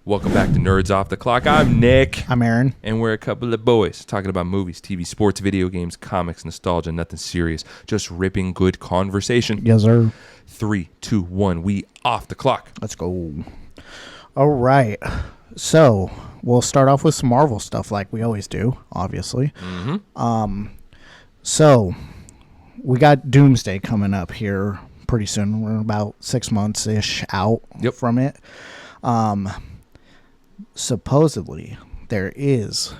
Welcome back to Nerds Off the Clock. I'm Nick. I'm Aaron. And we're a couple of boys talking about movies, TV, sports, video games, comics, nostalgia, nothing serious. Just ripping good conversation. Yes, sir. 3, 2, 1, we off the clock. Let's go. All right. So we'll start off with some Marvel stuff like we always do, obviously. So we got Doomsday coming up here pretty soon. We're about 6 months-ish out from it. Supposedly, there is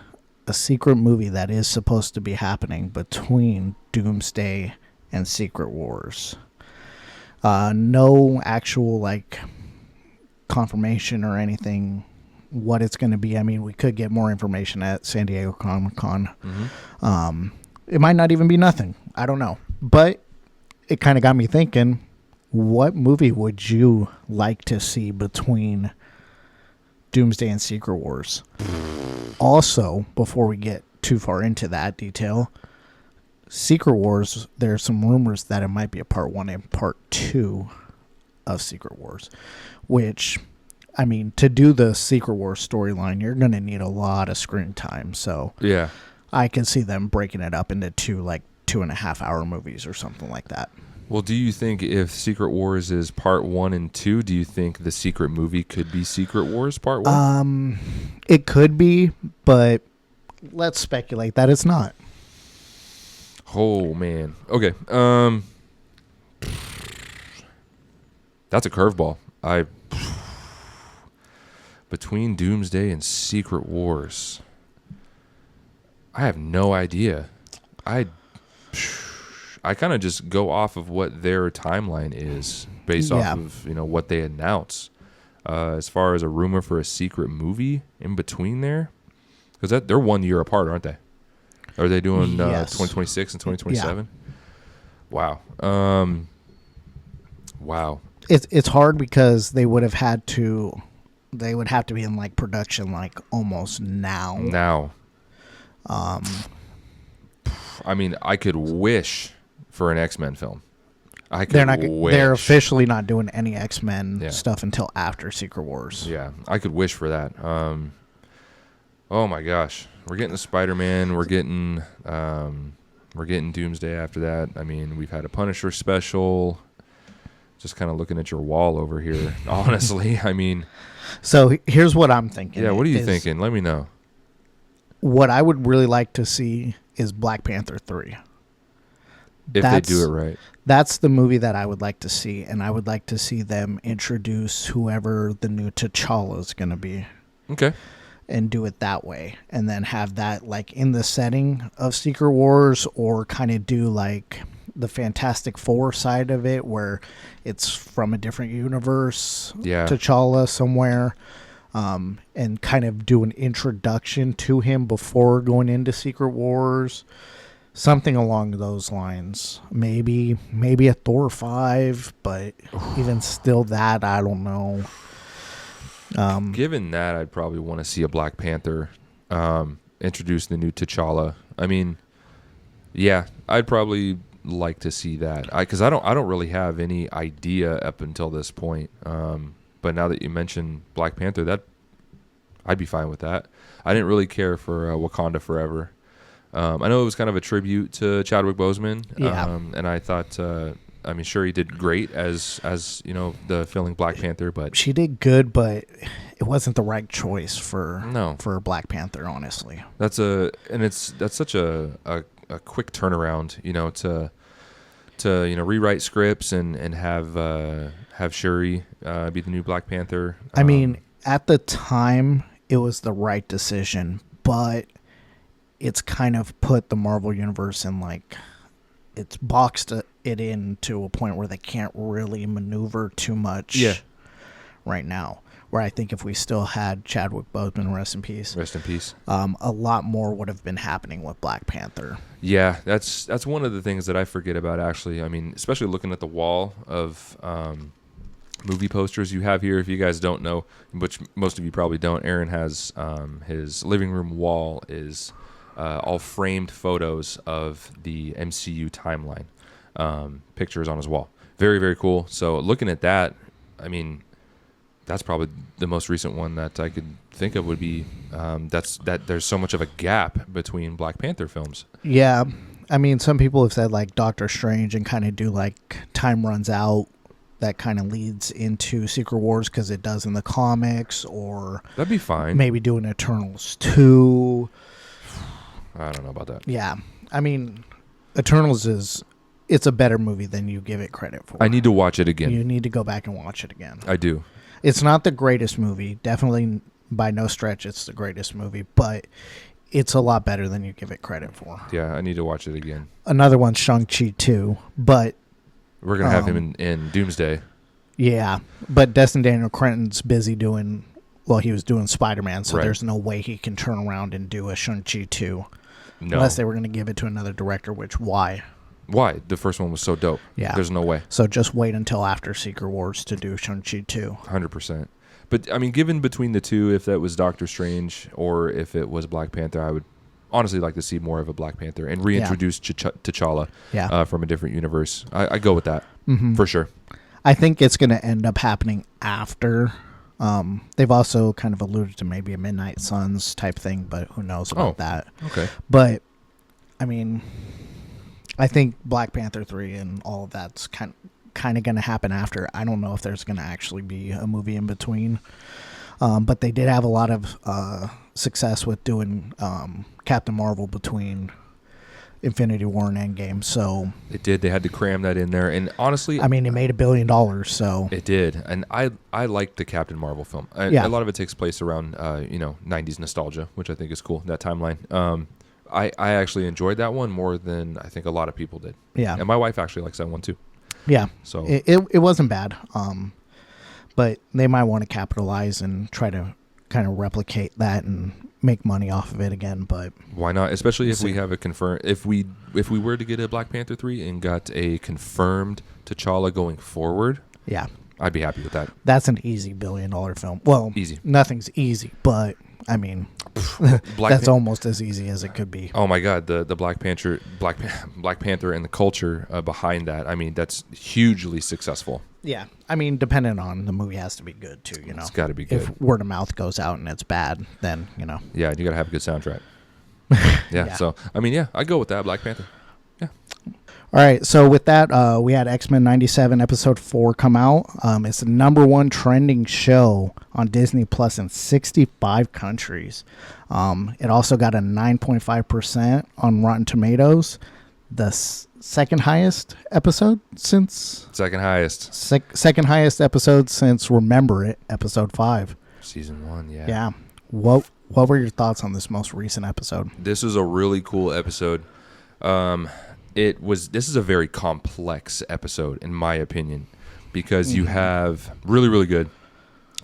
a secret movie that is supposed to be happening between Doomsday and Secret Wars. No actual, confirmation or anything what it's going to be. I mean, we could get more information at San Diego Comic-Con. It might not even be nothing. I don't know. But it kind of got me thinking, what movie would you like to see between Doomsday and Secret Wars? Also, before we get too far into that detail, Secret Wars, there's some rumors that it might be a part 1 and part 2 of Secret Wars, which, I mean, to do the Secret Wars storyline, you're going to need a lot of screen time. So Yeah. I can see them breaking it up into 2.5-hour movies or something like that. Well, do you think if Secret Wars is part 1 and 2, do you think the secret movie could be Secret Wars part 1? It could be, but let's speculate that it's not. Oh, man. Okay. That's a curveball. Between Doomsday and Secret Wars, I have no idea. I kind of just go off of what their timeline is based off of what they announce. As far as a rumor for a secret movie in between there, because they're 1 year apart, aren't they? Are they doing 2026 and 2027? Yeah. Wow. Wow. It's hard because they would have to be in production almost now. Now. I mean, I could wish for an X-Men film. They're officially not doing any X-Men stuff until after Secret Wars. Yeah, I could wish for that. Oh my gosh, we're getting the Spider-Man. We're getting Doomsday after that. I mean, we've had a Punisher special. Just kind of looking at your wall over here, honestly. I mean, so here's what I'm thinking. Yeah, what are you thinking? Let me know. What I would really like to see is Black Panther 3. If they do it right. That's the movie that I would like to see, and I would like to see them introduce whoever the new T'Challa is going to be. Okay. And do it that way, and then have that in the setting of Secret Wars, or kind of do the Fantastic Four side of it, where it's from a different universe, T'Challa somewhere, and kind of do an introduction to him before going into Secret Wars. Something along those lines. Maybe a Thor 5, but even still that, I don't know. Given that, I'd probably want to see a Black Panther introduce the new T'Challa. I mean, yeah, I'd probably like to see that. Because I don't really have any idea up until this point. But now that you mentioned Black Panther, I'd be fine with that. I didn't really care for Wakanda Forever. I know it was kind of a tribute to Chadwick Boseman, and I thought, sure, he did great as the filling Black Panther, but she did good, but it wasn't the right choice for Black Panther, honestly. That's such a quick turnaround, to rewrite scripts and have Shuri be the new Black Panther. I mean, at the time, it was the right decision, but it's kind of put the Marvel Universe in it's boxed it in to a point where they can't really maneuver too much right now. Where I think if we still had Chadwick Boseman, rest in peace. Rest in peace. A lot more would have been happening with Black Panther. Yeah, that's one of the things that I forget about, actually. I mean, especially looking at the wall of movie posters you have here. If you guys don't know, which most of you probably don't, Aaron has his living room wall is all framed photos of the MCU timeline, pictures on his wall. Very, very cool. So looking at that, I mean, That's probably the most recent one that I could think of would be that there's so much of a gap between Black Panther films. Yeah. I mean, some people have said like Doctor Strange and kind of do like time runs out that kind of leads into Secret Wars because it does in the comics, or That'd be fine. maybe do an Eternals 2. I don't know about that. Yeah. I mean, Eternals it's a better movie than you give it credit for. I need to watch it again. You need to go back and watch it again. I do. It's not the greatest movie. Definitely by no stretch it's the greatest movie, but it's a lot better than you give it credit for. Yeah, I need to watch it again. Another one's Shang-Chi 2, but We're going to have him in Doomsday. yeah, but Destin Daniel Cretton's busy doing, well, he was doing Spider-Man, so Right. there's no way he can turn around and do a Shang-Chi 2. No. Unless they were going to give it to another director, which why? Why? The first one was so dope. Yeah. There's no way. So just wait until after Secret Wars to do Shang-Chi 2. 100%. But, I mean, given between the two, if that was Doctor Strange or if it was Black Panther, I would honestly like to see more of a Black Panther and reintroduce T'Challa from a different universe. I go with that, for sure. I think it's going to end up happening after. They've also kind of alluded to maybe a Midnight Suns type thing, but who knows about that. Okay. But, I mean, I think Black Panther 3 and all of that's kind of going to happen after. I don't know if there's going to actually be a movie in between. But they did have a lot of success with doing Captain Marvel between Infinity War and Endgame. So It did. They had to cram that in there. And honestly, I mean, it made $1 billion. So it did. And I liked the Captain Marvel film. Yeah. A lot of it takes place around 90s nostalgia, which I think is cool, that timeline. I actually enjoyed that one more than I think a lot of people did. yeah, And my wife actually likes that one too. yeah. So It wasn't bad. But they might want to capitalize and try to kind of replicate that and make money off of it again. But why not? Especially if we have a confirmed, if we were to get a Black Panther 3 and got a confirmed T'Challa going forward, yeah, I'd be happy with that. that's an easy $1 billion film. Well, Easy. Nothing's easy, but I mean, that's almost as easy as it could be. Oh my God, the Black Panther and the culture behind that. I mean, that's hugely successful. Yeah, I mean, depending on the movie has to be good too. You know, It's got to be good. If word of mouth goes out and it's bad, then Yeah, you got to have a good soundtrack. Yeah. So I mean, I go with that, Black Panther. Yeah. All right, so with that, we had X-Men 97 episode 4 come out. It's the #1 trending show on Disney Plus in 65 countries. It also got a 9.5% on Rotten Tomatoes. The second highest episode since Second highest. second highest episode since Remember It, episode 5. Season 1. Yeah. Yeah. What were your thoughts on this most recent episode? This was a really cool episode. This is a very complex episode in my opinion, because you have really, really good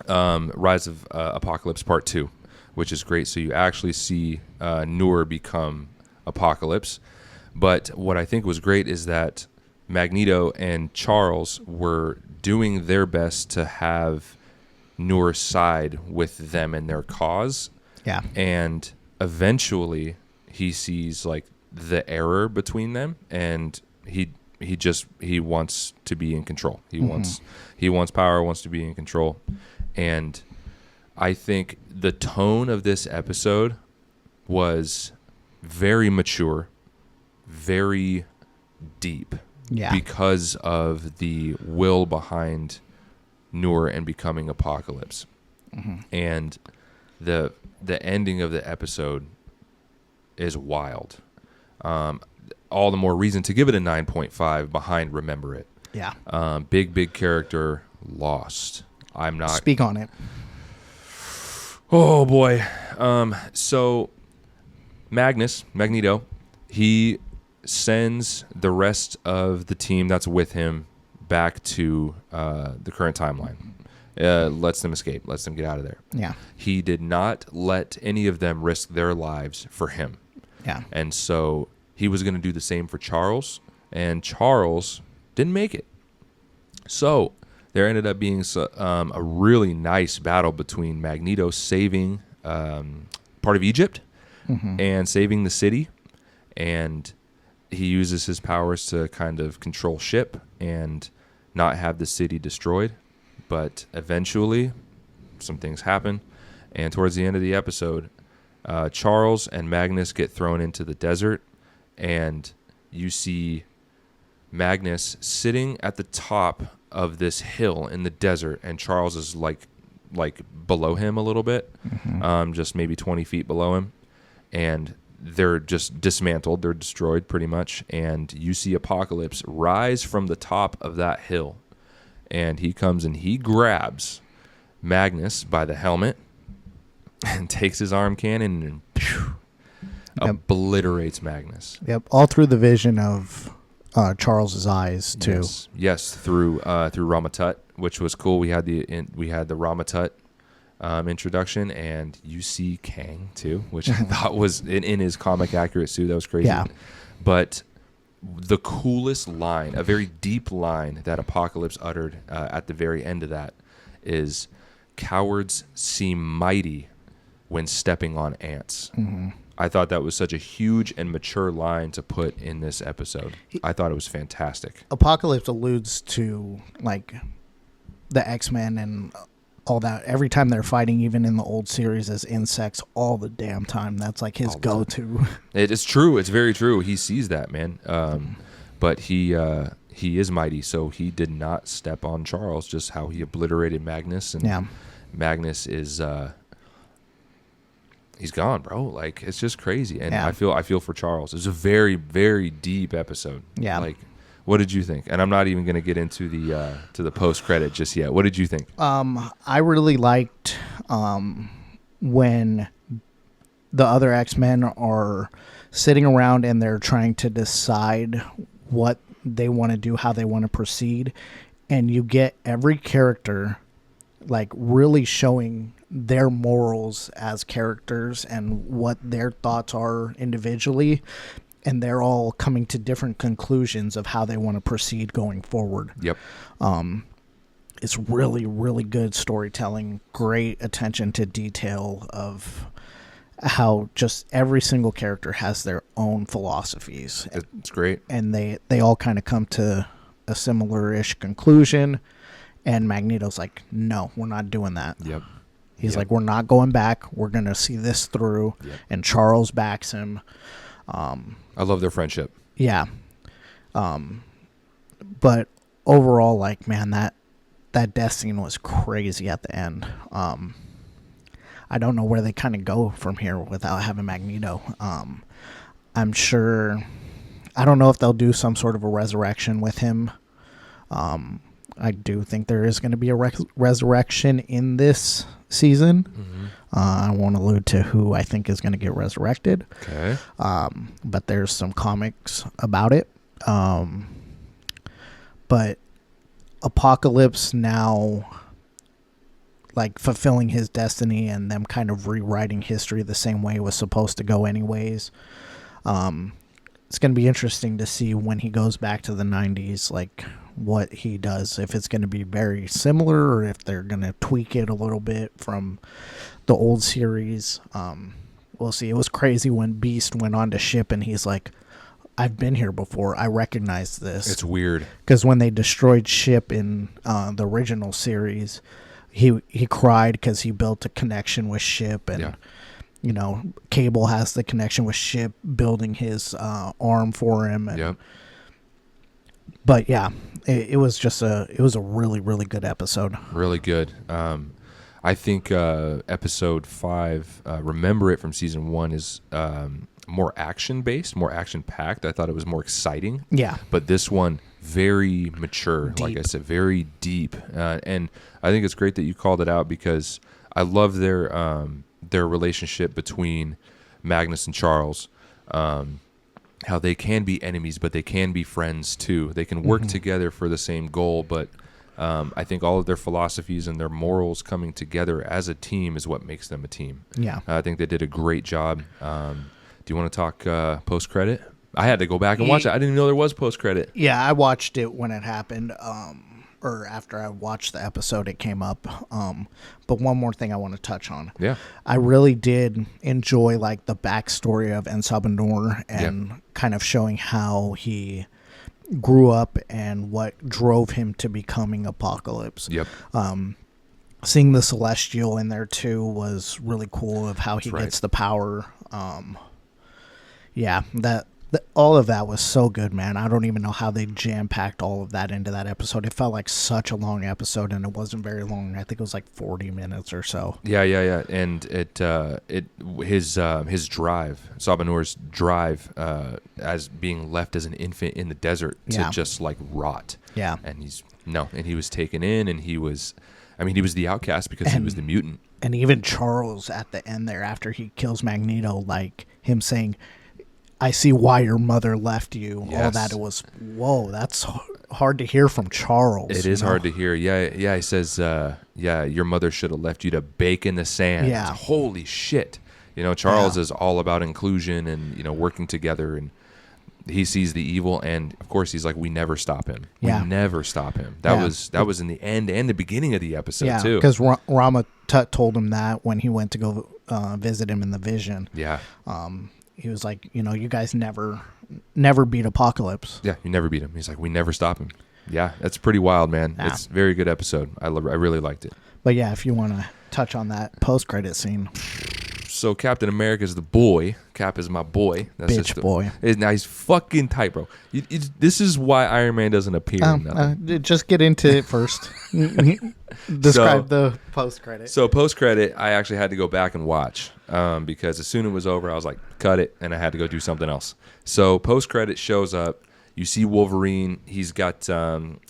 Rise of Apocalypse Part 2, which is great. So you actually see Noor become Apocalypse. But what I think was great is that Magneto and Charles were doing their best to have Noor side with them and their cause. Yeah. And eventually he sees like the error between them, and he wants to be in control. He wants power, wants to be in control. And I think the tone of this episode was very mature, very deep, because of the will behind Noor and becoming Apocalypse. And the ending of the episode is wild. All the more reason to give it a 9.5 behind Remember It. Yeah. Big character lost. I'm not. Speak on it. Oh boy. So Magneto, he sends the rest of the team that's with him back to the current timeline. Lets them escape, lets them get out of there. Yeah. He did not let any of them risk their lives for him. Yeah. And so he was going to do the same for Charles, and Charles didn't make it. So there ended up being a really nice battle between Magneto saving part of Egypt and saving the city, and he uses his powers to kind of control ship and not have the city destroyed. But eventually some things happen. And towards the end of the episode, Charles and Magnus get thrown into the desert, and you see Magnus sitting at the top of this hill in the desert, and Charles is like below him a little bit, just maybe 20 feet below him, and they're just dismantled. They're destroyed pretty much, and you see Apocalypse rise from the top of that hill, and he comes and he grabs Magnus by the helmet and takes his arm cannon and obliterates Magnus. Yep, all through the vision of Charles's eyes too. Yes, through Ramatut, which was cool. We had the Ramatut introduction, and you see Kang too, which I thought was in his comic accurate suit. That was crazy. Yeah. But the coolest line, a very deep line that Apocalypse uttered at the very end of that is, "Cowards seem mighty when stepping on ants." I thought that was such a huge and mature line to put in this episode. I thought it was fantastic. Apocalypse alludes to like the X-Men and all that every time they're fighting, even in the old series, as insects all the damn time. That's like his go-to. It is true. It's very true. He sees that, man. But he is mighty, so he did not step on Charles. Just how he obliterated Magnus, and Magnus is he's gone, bro. Like, it's just crazy. And I feel for Charles. It's a very, very deep episode. Yeah. Like, what did you think? And I'm not even going to get into the post credit just yet. What did you think? I really liked when the other X-Men are sitting around and they're trying to decide what they want to do, how they want to proceed, and you get every character like really showing their morals as characters and what their thoughts are individually, and they're all coming to different conclusions of how they want to proceed going forward. Yep. It's really, really good storytelling, great attention to detail of how just every single character has their own philosophies. It's great. And they all kind of come to a similar-ish conclusion, and Magneto's like, no, we're not doing that. Yep. He's like, we're not going back. We're going to see this through. Yep. And Charles backs him. I love their friendship. Yeah. But overall, like, man, that death scene was crazy at the end. I don't know where they kind of go from here without having Magneto. I'm sure, I don't know if they'll do some sort of a resurrection with him. I do think there is going to be a resurrection in this season. Mm-hmm. I won't allude to who I think is going to get resurrected. Okay. But there's some comics about it. But Apocalypse now, like, fulfilling his destiny and them kind of rewriting history the same way it was supposed to go anyways. It's going to be interesting to see when he goes back to the 90s, like, what he does, if it's going to be very similar or if they're going to tweak it a little bit from the old series. We'll see. It was crazy when Beast went on to ship and he's like, I've been here before. I recognize this. It's weird. Because when they destroyed Ship in the original series, he cried because he built a connection with Ship, and you know, Cable has the connection with Ship, building his arm for him. And, yep. But yeah, it was a really, really good episode. Really good. I think episode 5, Remember It, from season 1 is more action-based, more action-packed. I thought it was more exciting. Yeah. But this one, very mature, Deep. like I said, very deep. And I think it's great that you called it out, because I love their relationship between Magnus and Charles. How they can be enemies, but they can be friends too. They can work together for the same goal, but I think all of their philosophies and their morals coming together as a team is what makes them a team. Yeah. I think they did a great job. Do you want to talk post-credit? I had to go back and watch it. I didn't even know there was post-credit. Yeah, I watched it when it happened, or after I watched the episode, it came up. But one more thing I want to touch on. Yeah. I really did enjoy, like, the backstory of Ensabandor and kind of showing how he grew up and what drove him to becoming Apocalypse. Yep. seeing the Celestial in there too was really cool of how he gets the power. Yeah, all of that was so good, man. I don't even know how they jam-packed all of that into that episode. It felt like such a long episode, and it wasn't very long. I think it was like 40 minutes or so. Yeah. And his drive, Sabanor's drive, as being left as an infant in the desert to just like rot. Yeah. And he was taken in, and he was the outcast because he was the mutant. And even Charles at the end there, after he kills Magneto, like him saying, I see why your mother left you. Yes. All that, it was, whoa, that's hard to hear from Charles. It is hard to hear. Yeah. He says, your mother should have left you to bake in the sand. Yeah. Holy shit. Charles is all about inclusion and, working together, and he sees the evil, and of course he's like, we never stop him. We never stop him. That was in the end and the beginning of the episode too. Because Rama Tut told him that when he went to go visit him in the vision. Yeah. He was like, you guys never beat Apocalypse. Yeah, you never beat him. He's like, we never stop him. Yeah, that's pretty wild, man. Yeah. It's a very good episode. I really liked it. But yeah, if you want to touch on that post-credit scene. So Captain America's the boy. Cap is my boy. That's Bitch boy. Now he's fucking tight, bro. This is why Iron Man doesn't appear. Just get into it first. Describe the post-credit. So post-credit, I actually had to go back and watch because as soon as it was over, I was like, cut it, and I had to go do something else. So post-credit shows up. You see Wolverine. He's got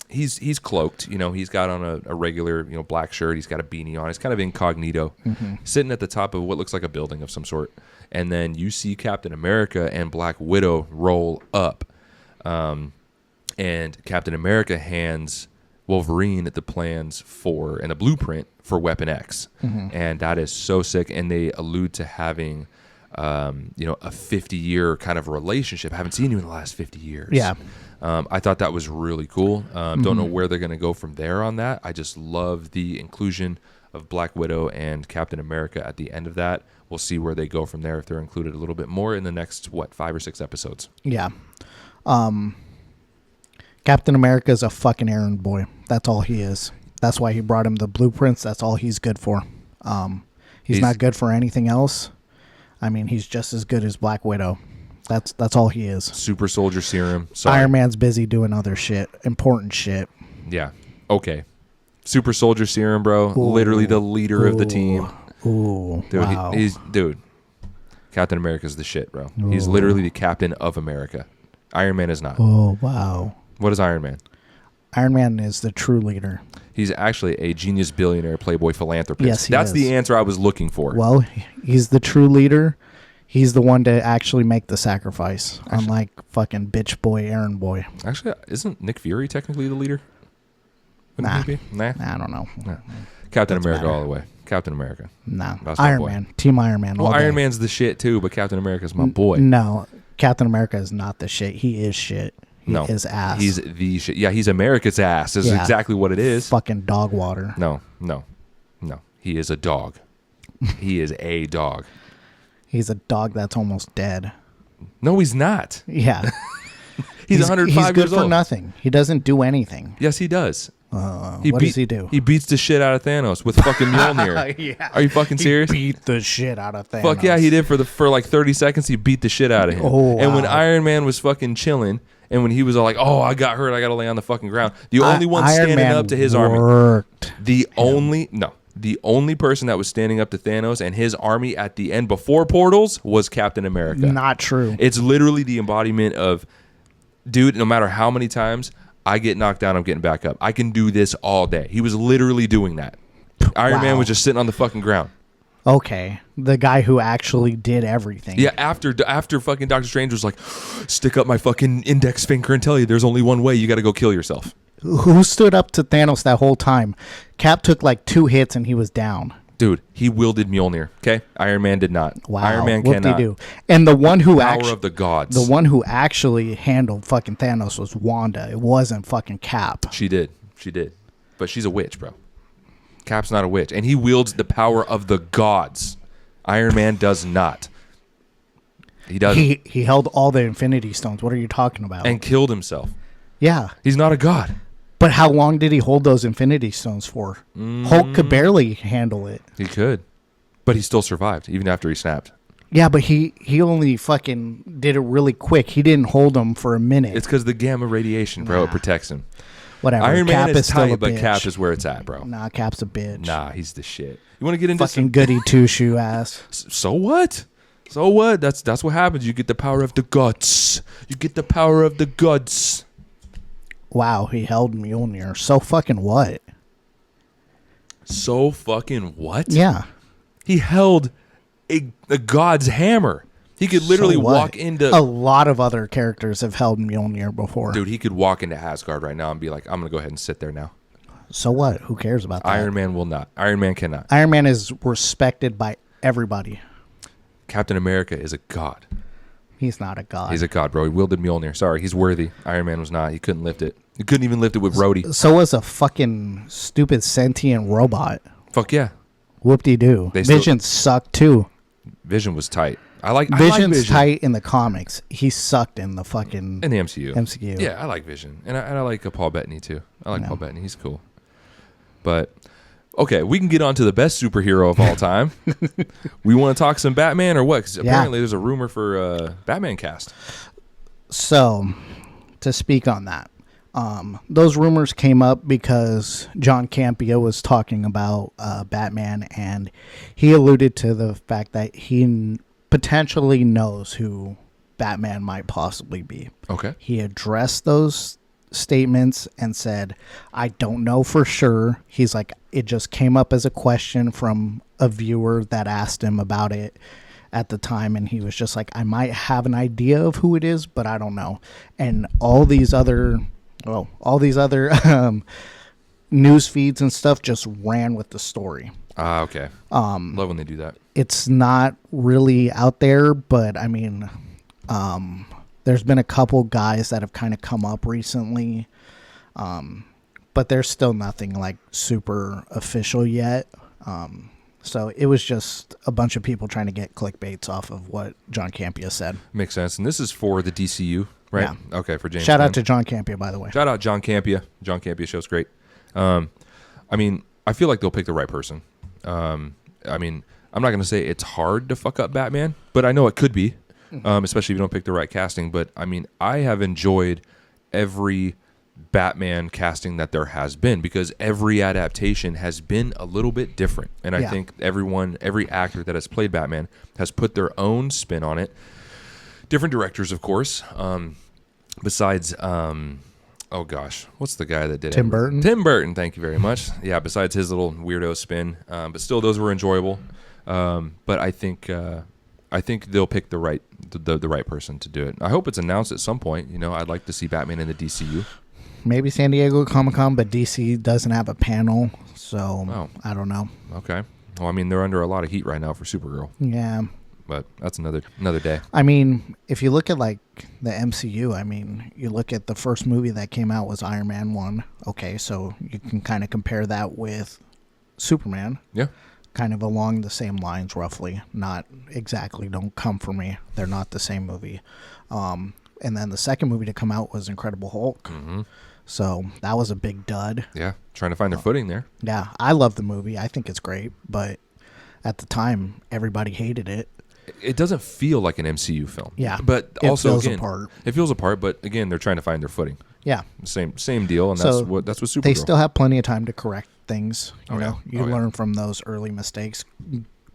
he's cloaked. He's got on a regular black shirt. He's got a beanie on. He's kind of incognito, sitting at the top of what looks like a building of some sort. And then you see Captain America and Black Widow roll up, and Captain America hands Wolverine the plans and a blueprint for Weapon X, and that is so sick. And they allude to having a 50-year kind of relationship. I haven't seen you in the last 50 years. Yeah. I thought that was really cool. Don't know where they're going to go from there on that. I just love the inclusion of Black Widow and Captain America at the end of that. We'll see where they go from there, if they're included a little bit more in the next, 5 or 6 episodes. Yeah. Captain America is a fucking errand boy. That's all he is. That's why he brought him the blueprints. That's all he's good for. He's not good for anything else. I mean, he's just as good as Black Widow. That's all he is. Super soldier serum. Sorry. Iron Man's busy doing other shit, important shit. Yeah. Okay. Super soldier serum, bro. Ooh. Literally the leader of the team. Ooh. Dude, wow. Dude. Captain America's the shit, bro. Ooh. He's literally the captain of America. Iron Man is not. Oh, wow. What is Iron Man? Iron Man is the true leader. He's actually a genius billionaire playboy philanthropist. Yes, That's the answer I was looking for. Well, he's the true leader. He's the one to actually make the sacrifice, unlike fucking bitch boy, errand boy. Actually, isn't Nick Fury technically the leader? Nah. He be? Nah. I don't know. Nah. Captain Doesn't America matter. all the way. Captain America. Nah. That's my Iron boy. Man. Team Iron Man. Well, all Iron day. Man's the shit too, but Captain America's my boy. No. Captain America is not the shit. He is shit. He is ass. He's the shit. Yeah, he's America's ass. Is exactly what it is. Fucking dog water. No. He is a dog. He is a dog. He's a dog that's almost dead. No, he's not. Yeah. He's 105 he's good years for old. nothing. He doesn't do anything. Yes, he does. What does he do? He beats the shit out of Thanos with fucking Mjolnir. Yeah. Are you fucking serious? He beat the shit out of Thanos. Fuck yeah, he did for like 30 seconds. He beat the shit out of him. Oh, and when wow. Iron Man was fucking chilling, and when he was all like, "Oh, I got hurt. I got to lay on the fucking ground," the only one Iron standing Man up to his army, worked the only person that was standing up to Thanos and his army at the end before portals was Captain America. Not true. It's literally the embodiment of, dude, no matter how many times I get knocked down, I'm getting back up. I can do this all day. He was literally doing that. Iron Man was just sitting on the fucking ground. Okay. The guy who actually did everything. Yeah, after fucking Doctor Strange was like, stick up my fucking index finger and tell you there's only one way. You got to go kill yourself. Who stood up to Thanos that whole time? Cap took like 2 hits and he was down. Dude, he wielded Mjolnir. Okay, Iron Man did not. Wow. Iron Man What cannot. did he do? And the one who Power of the gods. the one who actually handled fucking Thanos was Wanda. It wasn't fucking Cap. She did, but she's a witch, bro. Cap's not a witch, and he wields the power of the gods. Iron Man does not. He doesn't. He held all the Infinity Stones. What are you talking about? And killed himself. Yeah. He's not a god. But how long did he hold those Infinity Stones for? Hulk could barely handle it. He could. But he still survived, even after he snapped. Yeah, but he only fucking did it really quick. He didn't hold them for a minute. It's because the gamma radiation, bro. It protects him. Whatever. Iron Cap Man is still a tight, but bitch. Cap is where it's at, bro. Nah, Cap's a bitch. Nah, he's the shit. You want to get into fucking goody two-shoe ass. So what? So what? That's what happens. You get the power of the guts. You get the power of the guts. Wow, he held Mjolnir. So fucking what? So fucking what? Yeah. He held a god's hammer. He could literally So what? walk into... A lot of other characters have held Mjolnir before. Dude, he could walk into Asgard right now and be like, I'm going to go ahead and sit there now. So what? Who cares about that? Iron Man will not. Iron Man cannot. Iron Man is respected by everybody. Captain America is a god. He's not a god. He's a god, bro. He wielded Mjolnir. Sorry, he's worthy. Iron Man was not. He couldn't lift it. He couldn't even lift it with Rhodey. So was a fucking stupid sentient robot. Fuck yeah. Whoop-de-doo. Vision sucked too. Vision was tight. I like Vision's Vision. tight in the comics. He sucked in the fucking... In the MCU. MCU. Yeah, I like Vision. And I like Paul Bettany too. I like Paul Bettany. He's cool. But... Okay, we can get on to the best superhero of all time. We want to talk some Batman or what? Because apparently there's a rumor for Batman cast. So, to speak on that, those rumors came up because John Campea was talking about Batman, and he alluded to the fact that he potentially knows who Batman might possibly be. Okay. He addressed those statements and said, I don't know for sure. He's like, it just came up as a question from a viewer that asked him about it at the time, and he was just like, I might have an idea of who it is, but I don't know. And all these other news feeds and stuff just ran with the story. Okay. Love when they do that. It's not really out there, but I mean, there's been a couple guys that have kind of come up recently, but there's still nothing like super official yet. So it was just a bunch of people trying to get clickbaits off of what John Campea said. Makes sense. And this is for the DCU, right? Yeah. Okay, for James. Shout out to John Campea, by the way. Shout out John Campea. John Campea show's great. I mean, I feel like they'll pick the right person. I mean, I'm not going to say it's hard to fuck up Batman, but I know it could be. Especially if you don't pick the right casting. But, I mean, I have enjoyed every Batman casting that there has been because every adaptation has been a little bit different. And I think every actor that has played Batman has put their own spin on it. Different directors, of course. Besides, oh gosh, what's the guy that did it? Tim Burton? Tim Burton, thank you very much. Yeah, besides his little weirdo spin. But still, those were enjoyable. But I think they'll pick the right person to do it. I hope it's announced at some point. You know, I'd like to see Batman in the DCU. Maybe San Diego Comic-Con, but DC doesn't have a panel, so I don't know. Okay. Well, I mean, they're under a lot of heat right now for Supergirl. Yeah. But that's another day. I mean, if you look at like the MCU, I mean, you look at the first movie that came out was Iron Man 1. Okay, so you can kind of compare that with Superman. Yeah. Kind of along the same lines, roughly. Not exactly. Don't come for me. They're not the same movie. And then the second movie to come out was Incredible Hulk. Mm-hmm. So that was a big dud. Yeah, trying to find their footing there. Yeah, I love the movie. I think it's great. But at the time, everybody hated it. It doesn't feel like an MCU film. Yeah. But also, feels again, apart. It feels apart. But again, they're trying to find their footing. Yeah. Same deal. And So that's what Supergirl. They still have plenty of time to correct things. You know, yeah. you learn from those early mistakes.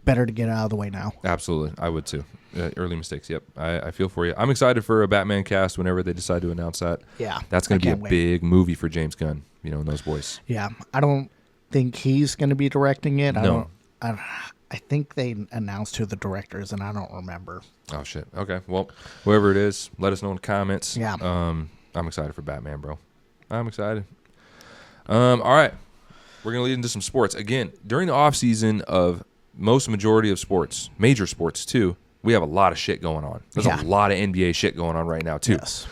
Better to get out of the way now. Absolutely. I would too. Early mistakes. Yep. I feel for you. I'm excited for a Batman cast whenever they decide to announce that. Yeah. That's going to be a wait. big movie for James Gunn, you know, and those boys. Yeah. I don't think he's going to be directing it. No. I think they announced who the director is, and I don't remember. Oh, shit. Okay. Well, whoever it is, let us know in the comments. Yeah. I'm excited for Batman, bro. I'm excited. All right. We're going to lead into some sports. Again, during the off season of most majority of sports, major sports too, we have a lot of shit going on. There's a lot of NBA shit going on right now too. Yes.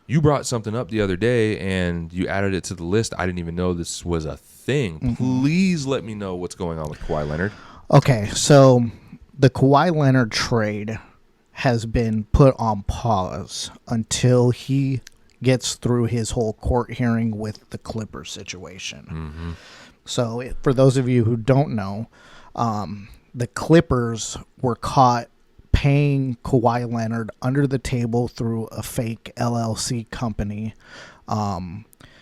You brought something up the other day and you added it to the list. I didn't even know this was a thing. Mm-hmm. Please let me know what's going on with Kawhi Leonard. Okay, so the Kawhi Leonard trade has been put on pause until he gets through his whole court hearing with the Clippers situation. Mm-hmm. So for those of you who don't know, the Clippers were caught paying Kawhi Leonard under the table through a fake LLC company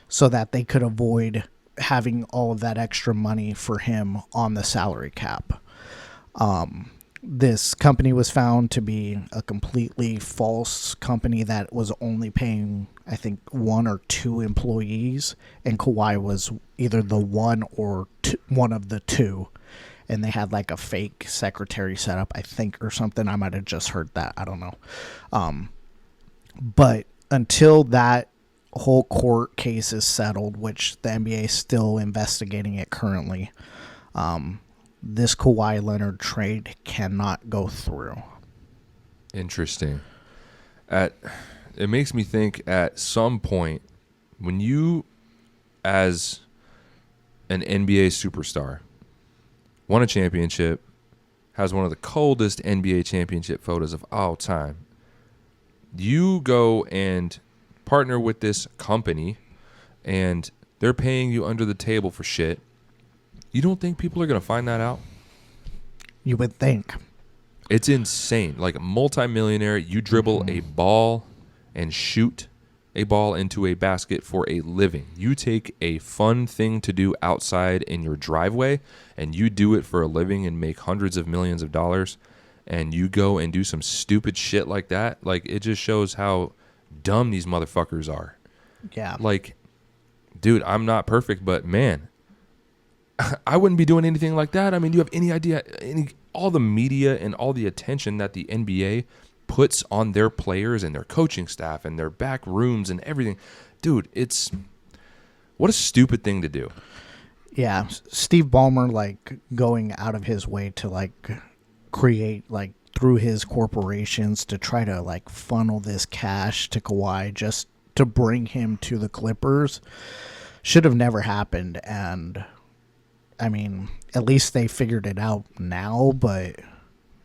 so that they could avoid having all of that extra money for him on the salary cap. This company was found to be a completely false company that was only paying, I think, 1 or 2 employees, and Kawhi was either the one or one of the 2. And they had like a fake secretary set up, I think, or something. I might have just heard that. I don't know. But until that whole court case is settled, which the NBA is still investigating it currently, this Kawhi Leonard trade cannot go through. Interesting. It makes me think at some point when you, as an NBA superstar, won a championship, has one of the coldest NBA championship photos of all time, you go and partner with this company and they're paying you under the table for shit. You don't think people are going to find that out? You would think. It's insane. Like a multimillionaire, you dribble a ball and shoot a ball into a basket for a living. You take a fun thing to do outside in your driveway and you do it for a living and make hundreds of millions of dollars, and you go and do some stupid shit like that. Like, it just shows how dumb these motherfuckers are. Yeah. Like, dude, I'm not perfect, but man, I wouldn't be doing anything like that. I mean, do you have any idea, all the media and all the attention that the NBA puts on their players and their coaching staff and their back rooms and everything? Dude, what a stupid thing to do. Yeah. Steve Ballmer, like, going out of his way to, like, create, like, through his corporations to try to, like, funnel this cash to Kawhi just to bring him to the Clippers should have never happened. And I mean, at least they figured it out now, but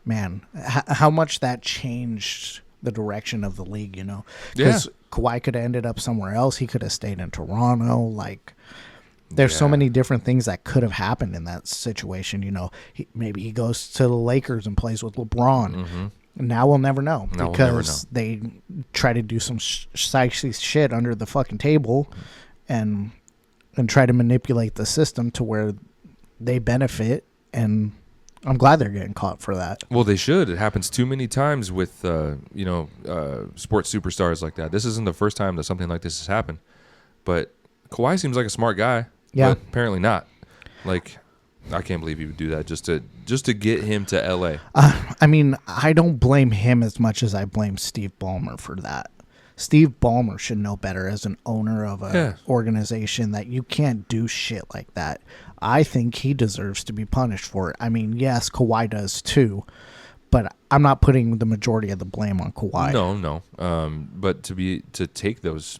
man, how much that changed the direction of the league, you know? Because Kawhi could have ended up somewhere else. He could have stayed in Toronto. Like, there's so many different things that could have happened in that situation, you know? Maybe he goes to the Lakers and plays with LeBron. Mm-hmm. Now we'll never know because they try to do some sexy shit under the fucking table and try to manipulate the system to where they benefit, and I'm glad they're getting caught for that. Well, they should. It happens too many times with sports superstars like that. This isn't the first time that something like this has happened. But Kawhi seems like a smart guy. Yeah. But apparently not. Like, I can't believe he would do that just to get him to LA. I mean, I don't blame him as much as I blame Steve Ballmer for that. Steve Ballmer should know better as an owner of an organization that you can't do shit like that. I think he deserves to be punished for it. I mean, yes, Kawhi does too, but I'm not putting the majority of the blame on Kawhi. No. But to take those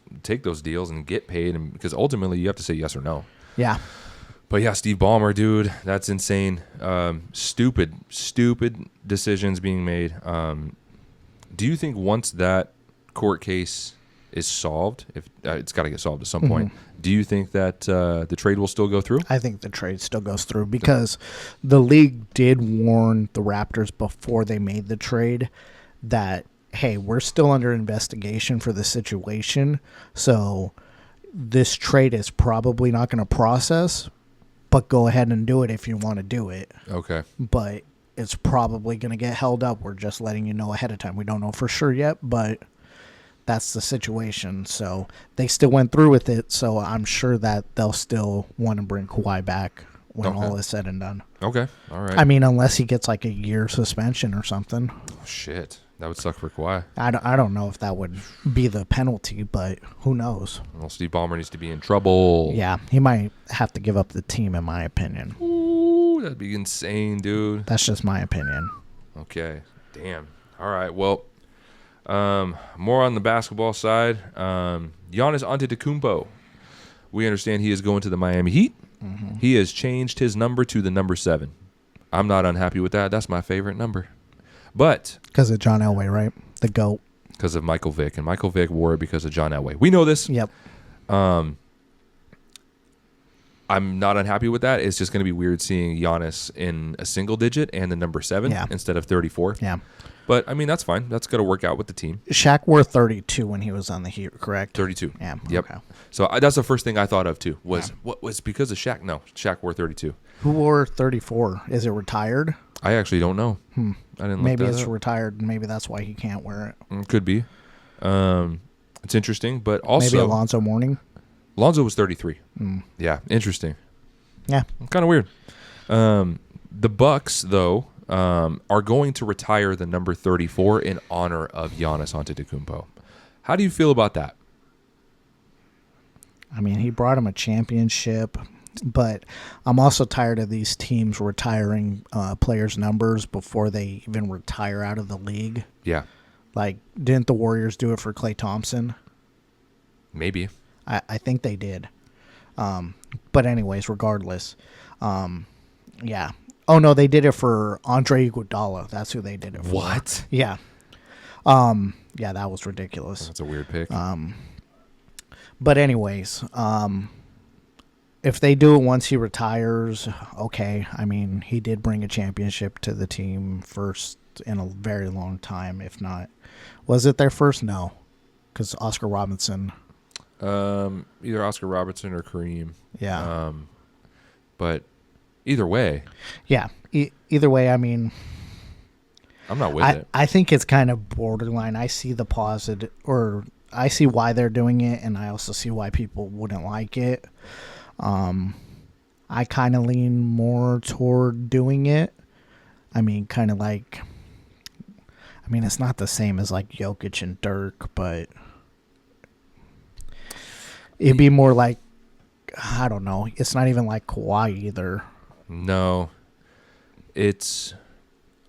deals and get paid, and because ultimately you have to say yes or no. Yeah. But yeah, Steve Ballmer, dude, that's insane. Stupid decisions being made. Do you think once that court case is solved, if it's got to get solved at some point, do you think that the trade will still go through? I think the trade still goes through because the league did warn the Raptors before they made the trade that, hey, we're still under investigation for the situation, so this trade is probably not going to process, but go ahead and do it if you want to do it. Okay. But it's probably going to get held up. We're just letting you know ahead of time. We don't know for sure yet, but that's the situation. So they still went through with it, so I'm sure that they'll still want to bring Kawhi back when all is said and done. Okay. All right. I mean, unless he gets like a year suspension or something. Oh, shit. That would suck for Kawhi. I don't know if that would be the penalty, but who knows? Well, Steve Ballmer needs to be in trouble. Yeah, he might have to give up the team, in my opinion. Ooh, that'd be insane, dude. That's just my opinion. Okay. Damn. All right. Well, more on the basketball side. Giannis Antetokounmpo. We understand he is going to the Miami Heat. Mm-hmm. He has changed his number to the number 7. I'm not unhappy with that. That's my favorite number. But because of John Elway, right? The GOAT. because of Michael Vick, and Michael Vick wore it because of John Elway. We know this. Yep. I'm not unhappy with that. It's just going to be weird seeing Giannis in a single digit and the number 7 instead of 34. Yeah. But, I mean, that's fine. That's going to work out with the team. Shaq wore 32 when he was on the Heat, correct? 32. Yeah. Yep. Okay. So that's the first thing I thought of, too, was what was because of Shaq? No, Shaq wore 32. Who wore 34? Is it retired? I actually don't know. I didn't Maybe look it's that up. retired. Maybe that's why he can't wear it. Could be. It's interesting, but also... Maybe Alonzo Mourning? Alonzo was 33. Yeah, interesting. Yeah. Kind of weird. The Bucks, though, are going to retire the number 34 in honor of Giannis Antetokounmpo. How do you feel about that? I mean, he brought him a championship, but I'm also tired of these teams retiring players' numbers before they even retire out of the league. Yeah. Like, didn't the Warriors do it for Klay Thompson? Maybe. I think they did. But anyways, regardless, yeah. Oh, no, they did it for Andre Iguodala. That's who they did it for. What? Yeah. Yeah, that was ridiculous. That's a weird pick. But anyways, if they do it once he retires, okay. I mean, he did bring a championship to the team first in a very long time, if not. Was it their first? No, because Oscar Robinson. Either Oscar Robertson or Kareem. Yeah. But either way. Yeah. Either way, I mean, I'm not with it. I think it's kind of borderline. I see the positive, or I see why they're doing it, and I also see why people wouldn't like it. I kind of lean more toward doing it. I mean, kind of like, I mean, it's not the same as like Jokic and Dirk, but it'd be more like, I don't know. It's not even like Kawhi either. No.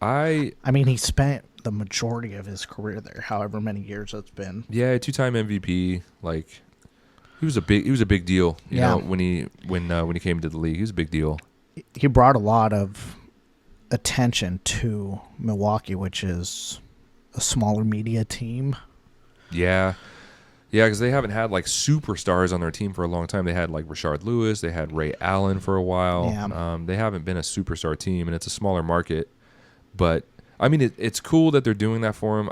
I mean, he spent the majority of his career there, however many years it's been. Yeah, 2-time MVP. Like, he was a big deal. You know, when he came into the league, he was a big deal. He brought a lot of attention to Milwaukee, which is a smaller media team. Yeah. Yeah, because they haven't had like superstars on their team for a long time. They had like Rashard Lewis, they had Ray Allen for a while. Yeah. They haven't been a superstar team, and it's a smaller market. But I mean, it's cool that they're doing that for him.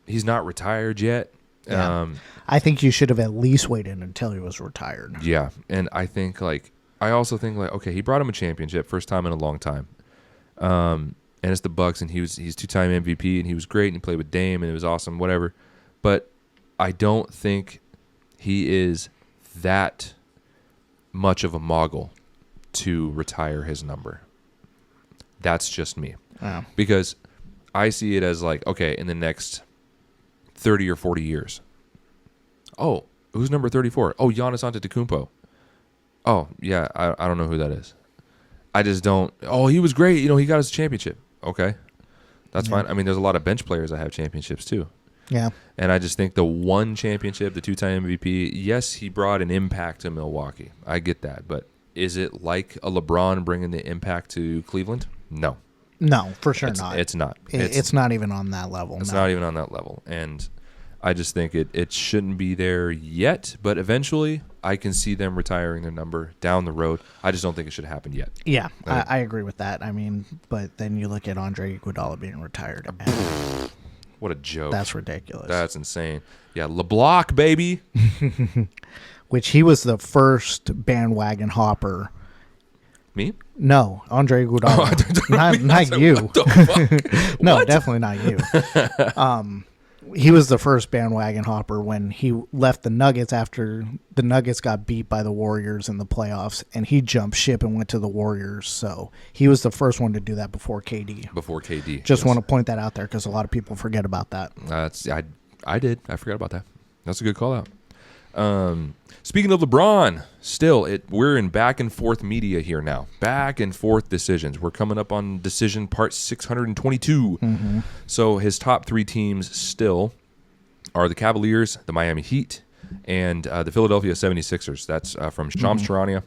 He's not retired yet. Yeah. I think you should have at least waited until he was retired. Yeah, and I also think okay, he brought him a championship, first time in a long time. And it's the Bucks, and he's 2-time MVP, and he was great, and he played with Dame, and it was awesome, whatever. But I don't think he is that much of a mogul to retire his number. That's just me. Oh. Because I see it as like, okay, in the next 30 or 40 years. Oh, who's number 34? Oh, Giannis Antetokounmpo. Oh, yeah, I don't know who that is. I just don't. Oh, he was great. You know, he got us a championship. Okay. That's fine. I mean, there's a lot of bench players that have championships too. Yeah. And I just think the one championship, the 2-time MVP, yes, he brought an impact to Milwaukee. I get that. But is it like a LeBron bringing the impact to Cleveland? No. No, for sure not. It's not. It's not even on that level. It's not even on that level. And I just think it shouldn't be there yet. But eventually, I can see them retiring their number down the road. I just don't think it should happen yet. Yeah, I agree with that. I mean, but then you look at Andre Iguodala being retired. What a joke. That's ridiculous. That's insane. Yeah, LeBlanc, baby. Which he was the first bandwagon hopper. Me? No, Andre Iguodala. Not you. What the fuck? No, What? definitely not you. He was the first bandwagon hopper when he left the Nuggets after the Nuggets got beat by the Warriors in the playoffs, and he jumped ship and went to the Warriors. So he was the first one to do that before KD. Before KD. Just want to point that out there because a lot of people forget about that. I did. I forgot about that. That's a good call out. Speaking of LeBron, we're in back and forth media here now. Back and forth decisions. We're coming up on decision part 622. Mm-hmm. So his top 3 teams still are the Cavaliers, the Miami Heat, and the Philadelphia 76ers. That's from Shams Charania.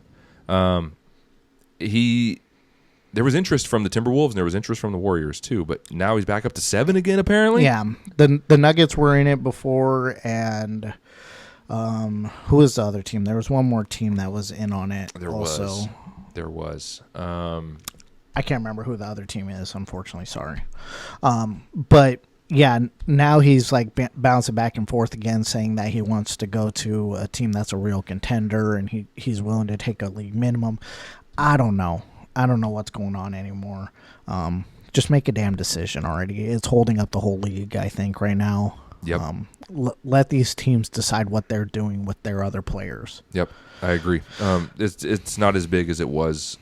there was interest from the Timberwolves and there was interest from the Warriors too, but now he's back up to 7 again apparently. Yeah, the Nuggets were in it before, and who was the other team? There was one more team that was in on it. There was. I can't remember who the other team is, unfortunately. Sorry. But yeah, now he's like bouncing back and forth again, saying that he wants to go to a team that's a real contender and he's willing to take a league minimum. I don't know what's going on anymore. Just make a damn decision already. It's holding up the whole league, I think, right now. Yep. Let these teams decide what they're doing with their other players. Yep, I agree. It's not as big as it was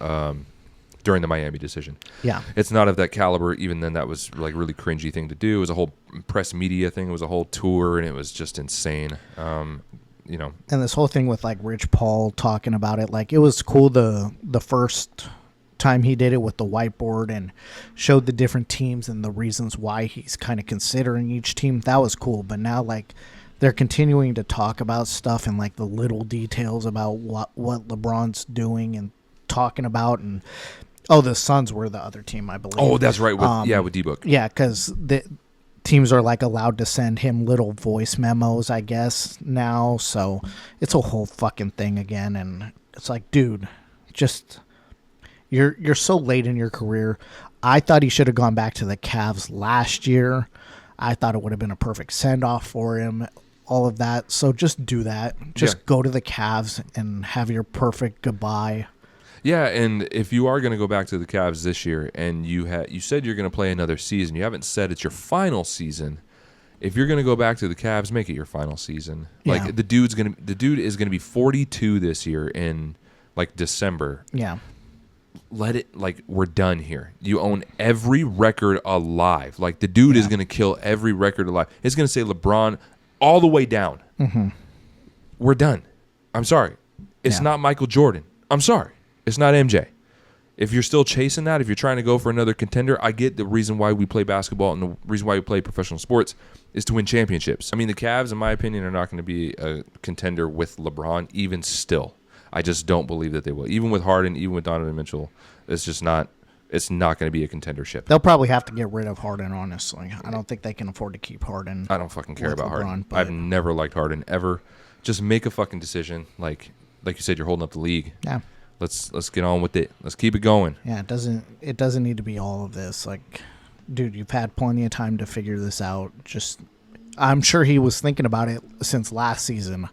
during the Miami decision. Yeah. It's not of that caliber. Even then, that was like really cringy thing to do. It was a whole press media thing. It was a whole tour, and it was just insane. And this whole thing with like Rich Paul talking about it, like it was cool the first time he did it with the whiteboard and showed the different teams and the reasons why he's kind of considering each team. That was cool. But now like they're continuing to talk about stuff and like the little details about what LeBron's doing and talking about. And the Suns were the other team, I believe. Oh, that's right. With D-Book. Yeah, because the teams are like allowed to send him little voice memos, I guess, now. So it's a whole fucking thing again. And it's like, dude, just you're so late in your career. I thought he should have gone back to the Cavs last year. I thought it would have been a perfect send-off for him, all of that. So just do that. Just go to the Cavs and have your perfect goodbye. Yeah, and if you are going to go back to the Cavs this year, and you said you're going to play another season, you haven't said it's your final season. If you're going to go back to the Cavs, make it your final season. Yeah. Like the dude is going to be 42 this year in like December. Yeah. Let it, like, we're done here. You own every record alive. Like the dude is going to kill every record alive. It's going to say LeBron all the way down. Mm-hmm. We're done. I'm sorry. It's not Michael Jordan. I'm sorry. It's not MJ. If you're still chasing that, if you're trying to go for another contender, I get the reason why we play basketball and the reason why we play professional sports is to win championships. I mean, the Cavs, in my opinion, are not going to be a contender with LeBron, even still. I just don't believe that they will. Even with Harden, even with Donovan Mitchell, it's not going to be a contendership. They'll probably have to get rid of Harden, honestly. I don't think they can afford to keep Harden. I don't fucking care about LeBron, Harden. but I've never liked Harden, ever. Just make a fucking decision. Like you said, you're holding up the league. Yeah. Let's get on with it. Let's keep it going. Yeah, it doesn't need to be all of this. Like, dude, you've had plenty of time to figure this out. I'm sure he was thinking about it since last season.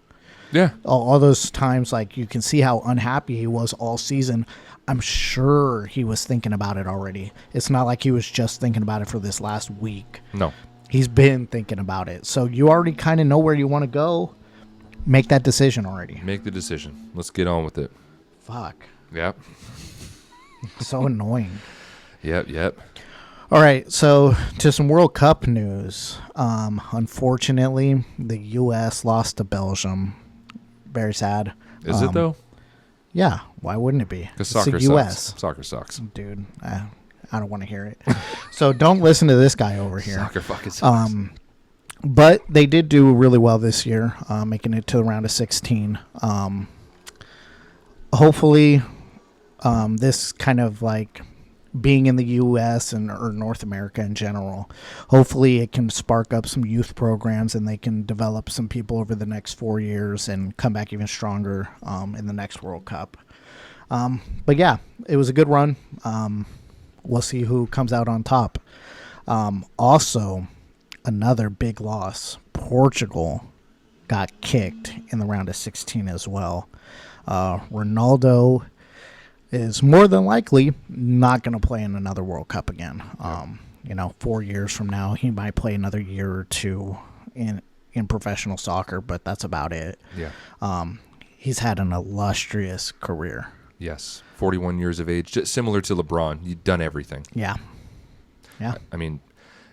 Yeah. All those times, like, you can see how unhappy he was all season. I'm sure he was thinking about it already. It's not like he was just thinking about it for this last week. No. He's been thinking about it. So you already kind of know where you want to go. Make that decision already. Make the decision. Let's get on with it. Fuck. Yep. So annoying. Yep. All right, so to some World Cup news. Unfortunately, the U.S. lost to Belgium. Very sad. Is it, though? Yeah, why wouldn't it be? Because soccer the US. sucks. Soccer sucks. Dude, I don't want to hear it. So don't listen to this guy over here. Soccer fucking sucks. But they did do really well this year, making it to the round of 16. Hopefully, this kind of like being in the U.S. or North America in general, hopefully it can spark up some youth programs and they can develop some people over the next 4 years and come back even stronger in the next World Cup. But yeah, it was a good run. We'll see who comes out on top. Also, another big loss. Portugal got kicked in the round of 16 as well. Ronaldo is more than likely not going to play in another World Cup again. 4 years from now, he might play another year or two in professional soccer, but that's about it. Yeah. He's had an illustrious career. Yes. 41 years of age, just similar to LeBron. You've done everything. Yeah. I mean,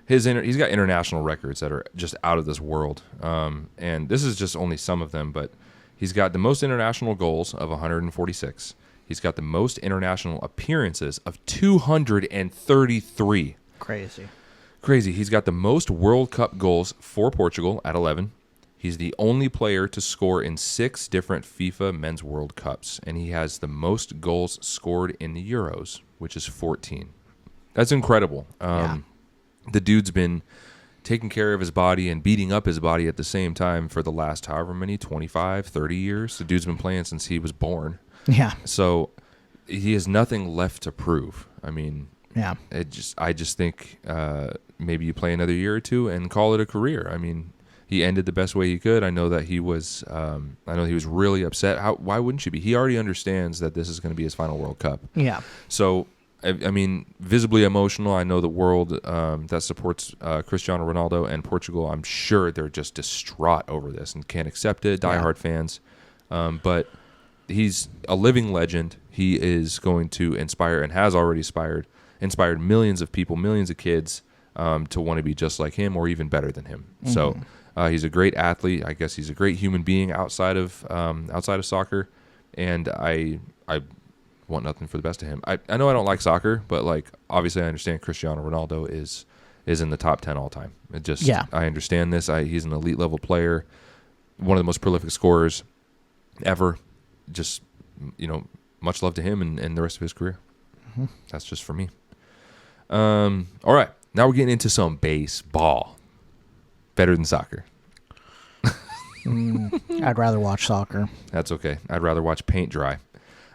he's got international records that are just out of this world. And this is just only some of them, but he's got the most international goals of 146. He's got the most international appearances of 233. Crazy. He's got the most World Cup goals for Portugal at 11. He's the only player to score in 6 different FIFA Men's World Cups, and he has the most goals scored in the Euros which is 14. That's incredible. The dude's been taking care of his body and beating up his body at the same time for the last however many, 25, 30 years. The dude's been playing since he was born. Yeah. So he has nothing left to prove. I mean, yeah. I just think maybe you play another year or two and call it a career. I mean, he ended the best way he could. I know that he was really upset. Why wouldn't you be? He already understands that this is going to be his final World Cup. Yeah. So, I mean, visibly emotional. I know the world that supports Cristiano Ronaldo and Portugal, I'm sure they're just distraught over this and can't accept it, diehard fans. But he's a living legend. He is going to inspire and has already inspired millions of people, millions of kids to want to be just like him or even better than him. Mm-hmm. So he's a great athlete. I guess he's a great human being outside of soccer. And I want nothing for the best of him. I know I don't like soccer, but like obviously I understand Cristiano Ronaldo is in the top 10 all time. I understand this. He's an elite level player, one of the most prolific scorers ever. Just, much love to him and the rest of his career. Mm-hmm. That's just for me. All right, now we're getting into some baseball. Better than soccer. I'd rather watch soccer. That's okay. I'd rather watch paint dry.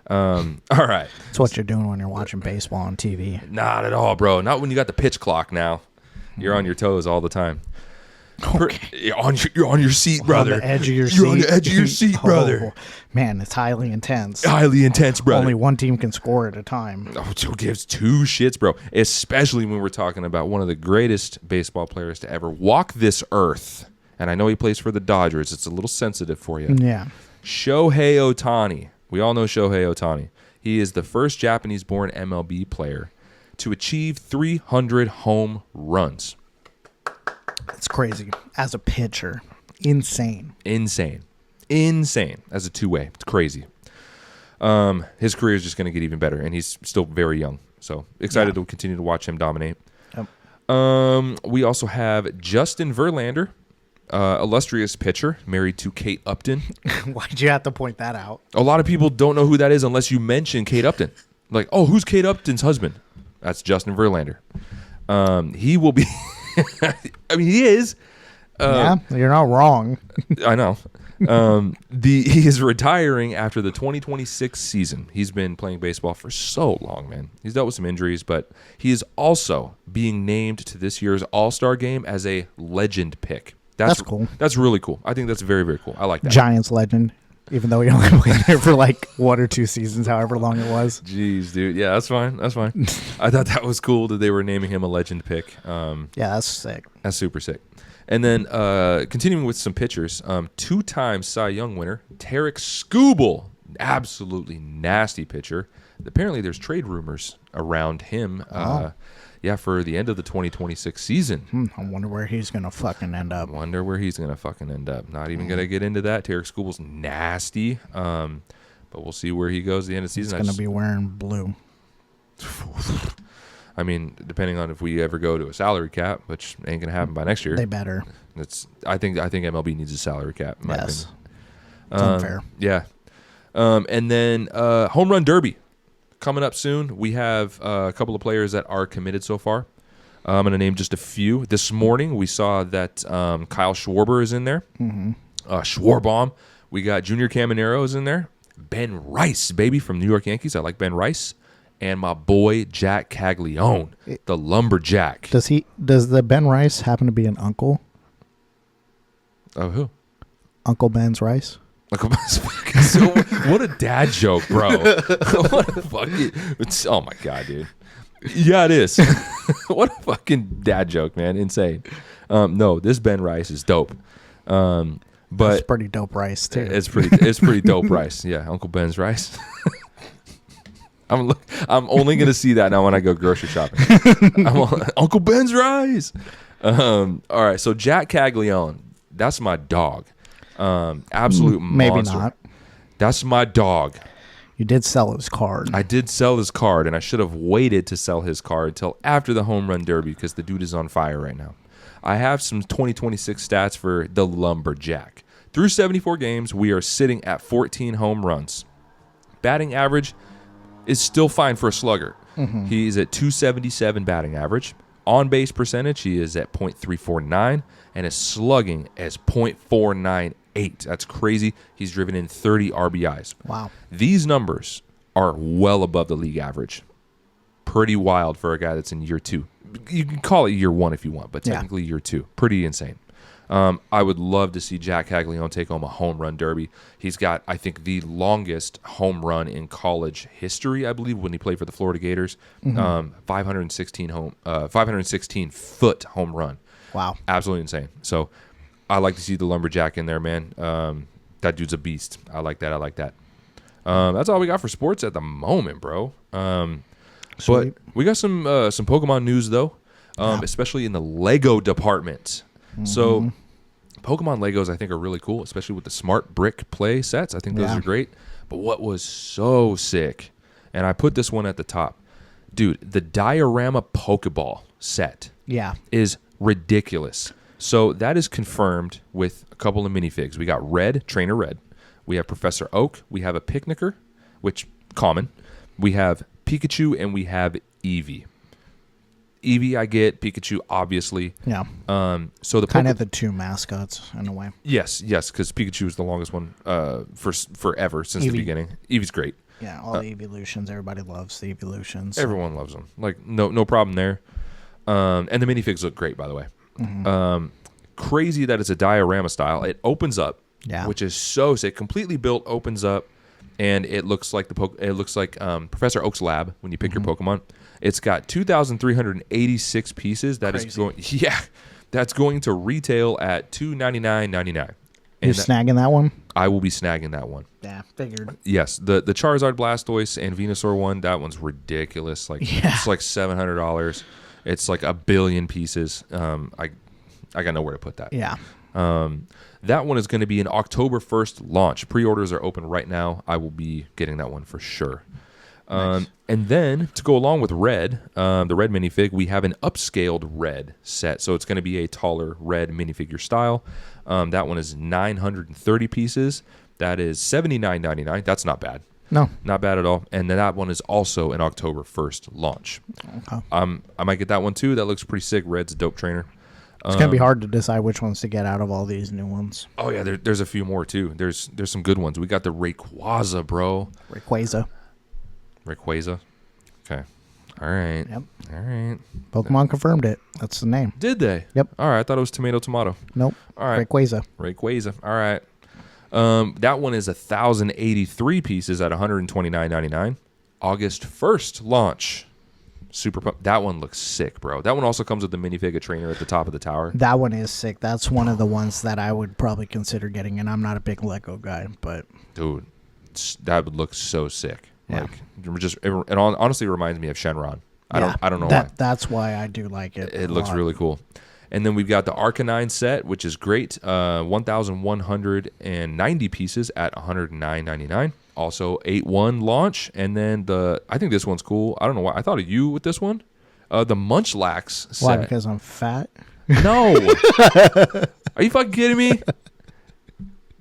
All right. That's what you're doing when you're watching baseball on TV. Not at all, bro. Not when you got the pitch clock now. You're on your toes all the time. Okay. You're on your seat, brother. On the edge of your seat. You're on the edge of your seat, brother. Man, it's highly intense. Highly intense, brother. Only one team can score at a time. Oh, who gives two shits, bro? Especially when we're talking about one of the greatest baseball players to ever walk this earth. And I know he plays for the Dodgers. It's a little sensitive for you. Yeah. Shohei Ohtani. We all know Shohei Ohtani. He is the first Japanese-born MLB player to achieve 300 home runs. It's crazy. As a pitcher. Insane. As a two-way. It's crazy. His career is just going to get even better, and he's still very young. So excited to continue to watch him dominate. Yep. We also have Justin Verlander, illustrious pitcher, married to Kate Upton. Why'd you have to point that out? A lot of people don't know who that is unless you mention Kate Upton. Like, oh, who's Kate Upton's husband? That's Justin Verlander. He will be... I mean, he is. Yeah, you're not wrong. I know. He is retiring after the 2026 season. He's been playing baseball for so long, man. He's dealt with some injuries, but he is also being named to this year's All-Star game as a legend pick. That's cool. That's really cool. I think that's very, very cool. I like that. Giants legend, even though he only played there for like 1 or 2 seasons, however long it was. Jeez, dude. Yeah, that's fine. I thought that was cool that they were naming him a legend pick. Yeah, that's sick. That's super sick. And then continuing with some pitchers, 2-time Cy Young winner, Tarik Skubal, absolutely nasty pitcher. Apparently there's trade rumors around him for the end of the 2026 season. I wonder where he's going to fucking end up. Not even going to get into that. Tarik Skubal's nasty, but we'll see where he goes at the end of the season. He's going to be wearing blue. I mean, depending on if we ever go to a salary cap, which ain't gonna happen by next year. They better. I think MLB needs a salary cap. In my opinion. It's unfair. Yeah. And then home run derby coming up soon. We have a couple of players that are committed so far. I'm gonna name just a few. This morning we saw that Kyle Schwarber is in there. Mm-hmm. Schwarbaum. We got Junior Caminero is in there. Ben Rice, baby, from New York Yankees. I like Ben Rice. And my boy Jac Caglianone, the lumberjack. Does the Ben Rice happen to be an uncle? Oh, who? Uncle Ben's Rice. Uncle Ben's. So, what a dad joke, bro. What a fucking. Oh my god, dude. Yeah, it is. What a fucking dad joke, man. Insane. No, this Ben Rice is dope. But it's pretty dope rice too. It's pretty dope rice. Yeah, Uncle Ben's rice. I'm only gonna see that now when I go grocery shopping. Uncle Ben's rice. All right, so Jac Caglianone, that's my dog. Absolute monster. Maybe not. That's my dog. You did sell his card. I did sell his card, and I should have waited to sell his card till after the home run derby because the dude is on fire right now. I have some 2026 stats for the lumberjack. Through 74 games, we are sitting at 14 home runs. Batting average is still fine for a slugger. He's at 277 batting average. On base percentage, he is at .349, and his slugging is .498. That's crazy. He's driven in 30 RBIs. Wow. These numbers are well above the league average. Pretty wild for a guy that's in year 2. You can call it year 1 if you want, but technically year 2. Pretty insane. I would love to see Jac Caglianone take home a home run derby. He's got, I think, the longest home run in college history, I believe, when he played for the Florida Gators. 516 foot home run. Wow. Absolutely insane. So I like to see the Lumberjack in there, man. That dude's a beast. I like that. That's all we got for sports at the moment, bro. But we got some Pokemon news, though, especially in the Lego department. So Pokemon Legos, I think, are really cool, especially with the smart brick play sets. I think those are great. But what was so sick, and I put this one at the top, dude, the Diorama Pokeball set is ridiculous. So that is confirmed with a couple of minifigs. We got Red, Trainer Red. We have Professor Oak. We have a Picnicker, which common. We have Pikachu, and we have Eevee. Eevee, I get. Pikachu, obviously. Yeah. So the kind of the two mascots in a way. Yes, because Pikachu is the longest one for forever since the beginning. Eevee's great. Yeah, all the evolutions. Everybody loves the evolutions. Everyone loves them. Like no problem there. And the minifigs look great, by the way. Crazy that it's a diorama style. It opens up, which is so sick. Completely built, opens up, and it looks like Professor Oak's lab when you pick your Pokemon. It's got 2,386 pieces. That's going to retail at $299.99. You're snagging that one? I will be snagging that one. Yeah, figured. Yes, the Charizard, Blastoise, and Venusaur one. That one's ridiculous. It's like $700. It's like 1 billion pieces. I got nowhere to put that. Yeah. That one is going to be an October 1st launch. Pre-orders are open right now. I will be getting that one for sure. Nice. And then to go along with Red, the Red minifig, we have an upscaled Red set. So it's going to be a taller Red minifigure style. That one is 930 pieces. That is $79.99. That's not bad. No. Not bad at all. And then that one is also an October 1st launch. Okay. I might get that one too. That looks pretty sick. Red's a dope trainer. It's going to be hard to decide which ones to get out of all these new ones. Oh, yeah. There's a few more too. There's some good ones. We got the Rayquaza, bro. Rayquaza. Okay. All right. Yep. All right. Pokemon confirmed it. That's the name. Did they? Yep. All right. I thought it was tomato. Nope. All right. Rayquaza. All right. That one is 1,083 pieces at $129.99. August 1st launch. Super pumped. That one looks sick, bro. That one also comes with the minifig trainer at the top of the tower. That one is sick. That's one of the ones that I would probably consider getting, and I'm not a big Lego guy, but dude, that would look so sick. Yeah. It honestly reminds me of Shenron. I don't know why. That's why I do like it. It looks really cool. And then we've got the Arcanine set, which is great. 1,190 pieces at $109.99. Also 8-1 launch. And then I think this one's cool. I don't know why. I thought of you with this one. The Munchlax set. Why? Because I'm fat? No. Are you fucking kidding me?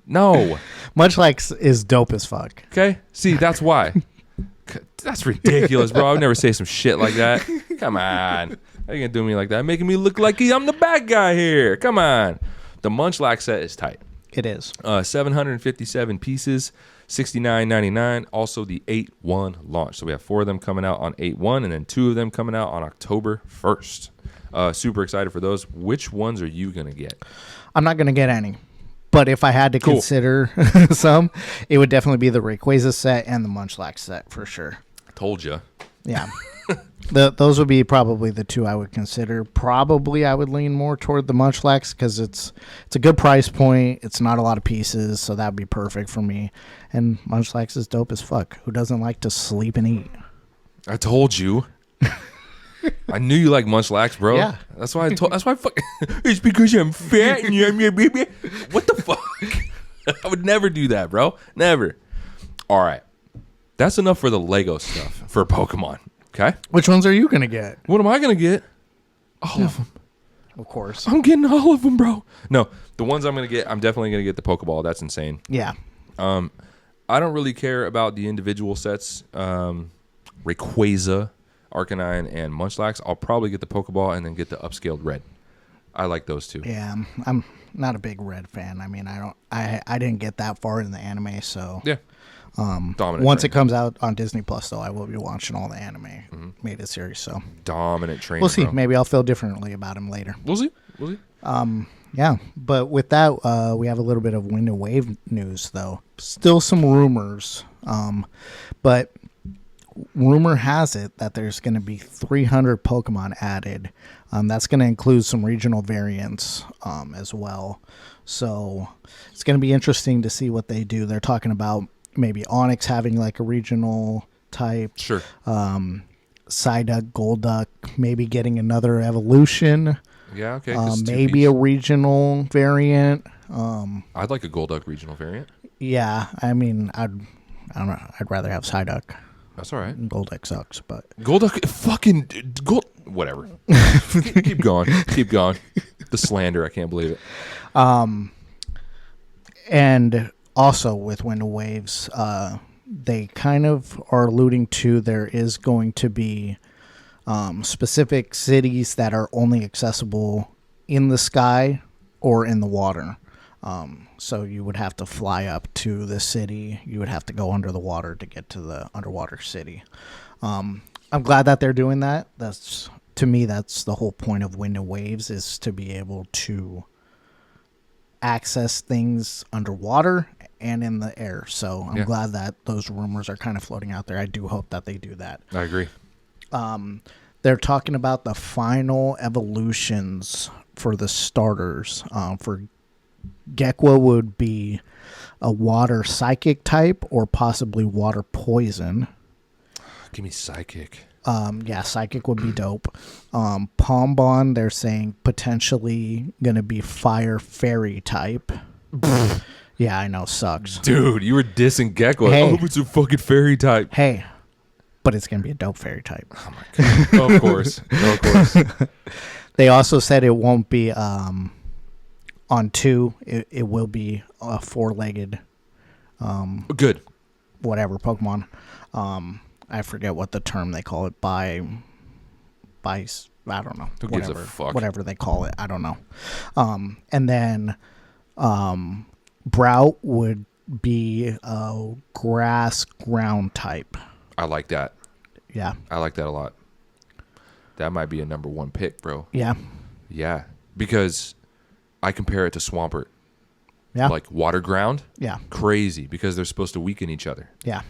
No. Munchlax is dope as fuck. Okay. See, that's why. That's ridiculous, bro. I would never say some shit like that. Come on. How you gonna do me like that? Making me look like I'm the bad guy here. Come on. The Munchlax set is tight. It is. 757 pieces, $69.99. Also the 8-1 launch. So we have 4 of them coming out on 8-1 and then 2 of them coming out on October 1st. Super excited for those. Which ones are you gonna get? I'm not gonna get any. But if I had to consider some, it would definitely be the Rayquaza set and the Munchlax set for sure. Told you. Yeah. Those would be probably the 2 I would consider. Probably I would lean more toward the Munchlax because it's a good price point. It's not a lot of pieces, so that would be perfect for me. And Munchlax is dope as fuck. Who doesn't like to sleep and eat? I told you. I knew you like Munchlax, bro. Yeah. That's why it's because I'm fat and you're baby. What the fuck? I would never do that, bro. Never. All right. That's enough for the Lego stuff for Pokemon. Okay? Which ones are you going to get? What am I going to get? All of them. Of course. I'm getting all of them, bro. No, the ones I'm going to get, I'm definitely going to get the Pokeball. That's insane. Yeah. I don't really care about the individual sets. Rayquaza, Arcanine, and Munchlax. I'll probably get the Pokeball and then get the upscaled red. I like those two. Yeah, I'm not a big red fan. I mean, I didn't get that far in the anime, so Yeah. Dominant once trainer. it comes out on Disney Plus, though, I will be watching all the anime made a series. So Dominant trainer. we'll see. Bro. Maybe I'll feel differently about him later. We'll see. We'll see. Yeah, but with that, we have a little bit of wind and wave news, though. Still some rumors, but rumor has it that there's going to be 300 Pokemon added. That's going to include some regional variants as well. So it's going to be interesting to see what they do. They're talking about maybe Onix having like a regional type. Sure. Psyduck, Golduck, maybe getting another evolution. Yeah, okay. 'cause it's Maybe a regional variant. I'd like a Golduck regional variant. Yeah, I mean, I don't know. I'd rather have Psyduck. That's all right. Golduck sucks, but Golduck, fucking Gold. Whatever. Keep going. Keep going. The slander. I can't believe it. and also with Wind and Waves, they kind of are alluding to there is going to be specific cities that are only accessible in the sky or in the water. So you would have to fly up to the city. You would have to go under the water to get to the underwater city. I'm glad that they're doing that. To me, that's the whole point of Wind and Waves, is to be able to access things underwater and in the air. So I'm glad that those rumors are kind of floating out there. I do hope that they do that. I agree. They're talking about the final evolutions for the starters. For Gekwa would be a water psychic type or possibly water poison. Give me Psychic. Yeah, psychic would be dope. Pombon, they're saying potentially going to be fire fairy type. Yeah, I know, sucks. Dude, you were dissing Gecko. Hey. I hope it's a fucking fairy type. Hey, but it's going to be a dope fairy type. Oh my god. Of course. Of course. They also said it won't be on 2. It will be a 4-legged Good. whatever Pokemon. I forget what the term they call it. By I don't know. Who gives a fuck? Whatever they call it. I don't know. And then Brout would be a grass ground type. I like that. Yeah. I like that a lot. That might be a number 1 pick, bro. Yeah. Yeah. Because I compare it to Swampert. Yeah. Like water ground. Yeah. Crazy, because they're supposed to weaken each other. Yeah.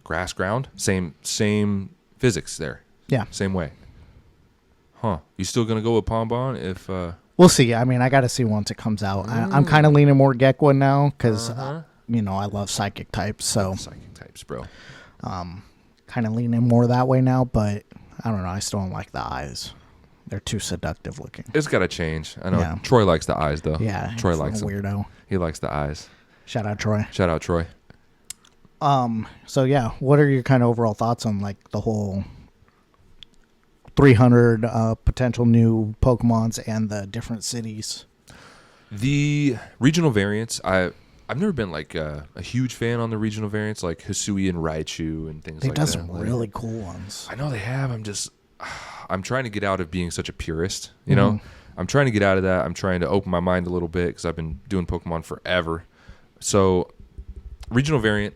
Grass ground. Same physics there. Yeah. Same way. Huh. You still going to go with Pombon if... We'll see. I mean, I got to see once it comes out. I'm kind of leaning more Gekwa now because, I love psychic types. So Psychic types, bro. kind of leaning more that way now. But I don't know. I still don't like the eyes. They're too seductive looking. It's got to change. I know. Yeah. Troy likes the eyes, though. Yeah. Troy he's likes a them. weirdo. He likes the eyes. Shout out Troy. Shout out, Troy. So yeah, what are your kind of overall thoughts on like the whole 300 potential new Pokemons and the different cities? The regional variants, I've never been like a huge fan on the regional variants, like Hisui and Raichu and things They've like done that. some really cool ones. I know they have. I'm trying to get out of being such a purist, you know? I'm trying to get out of that. I'm trying to open my mind a little bit because I've been doing Pokemon forever. So regional variant,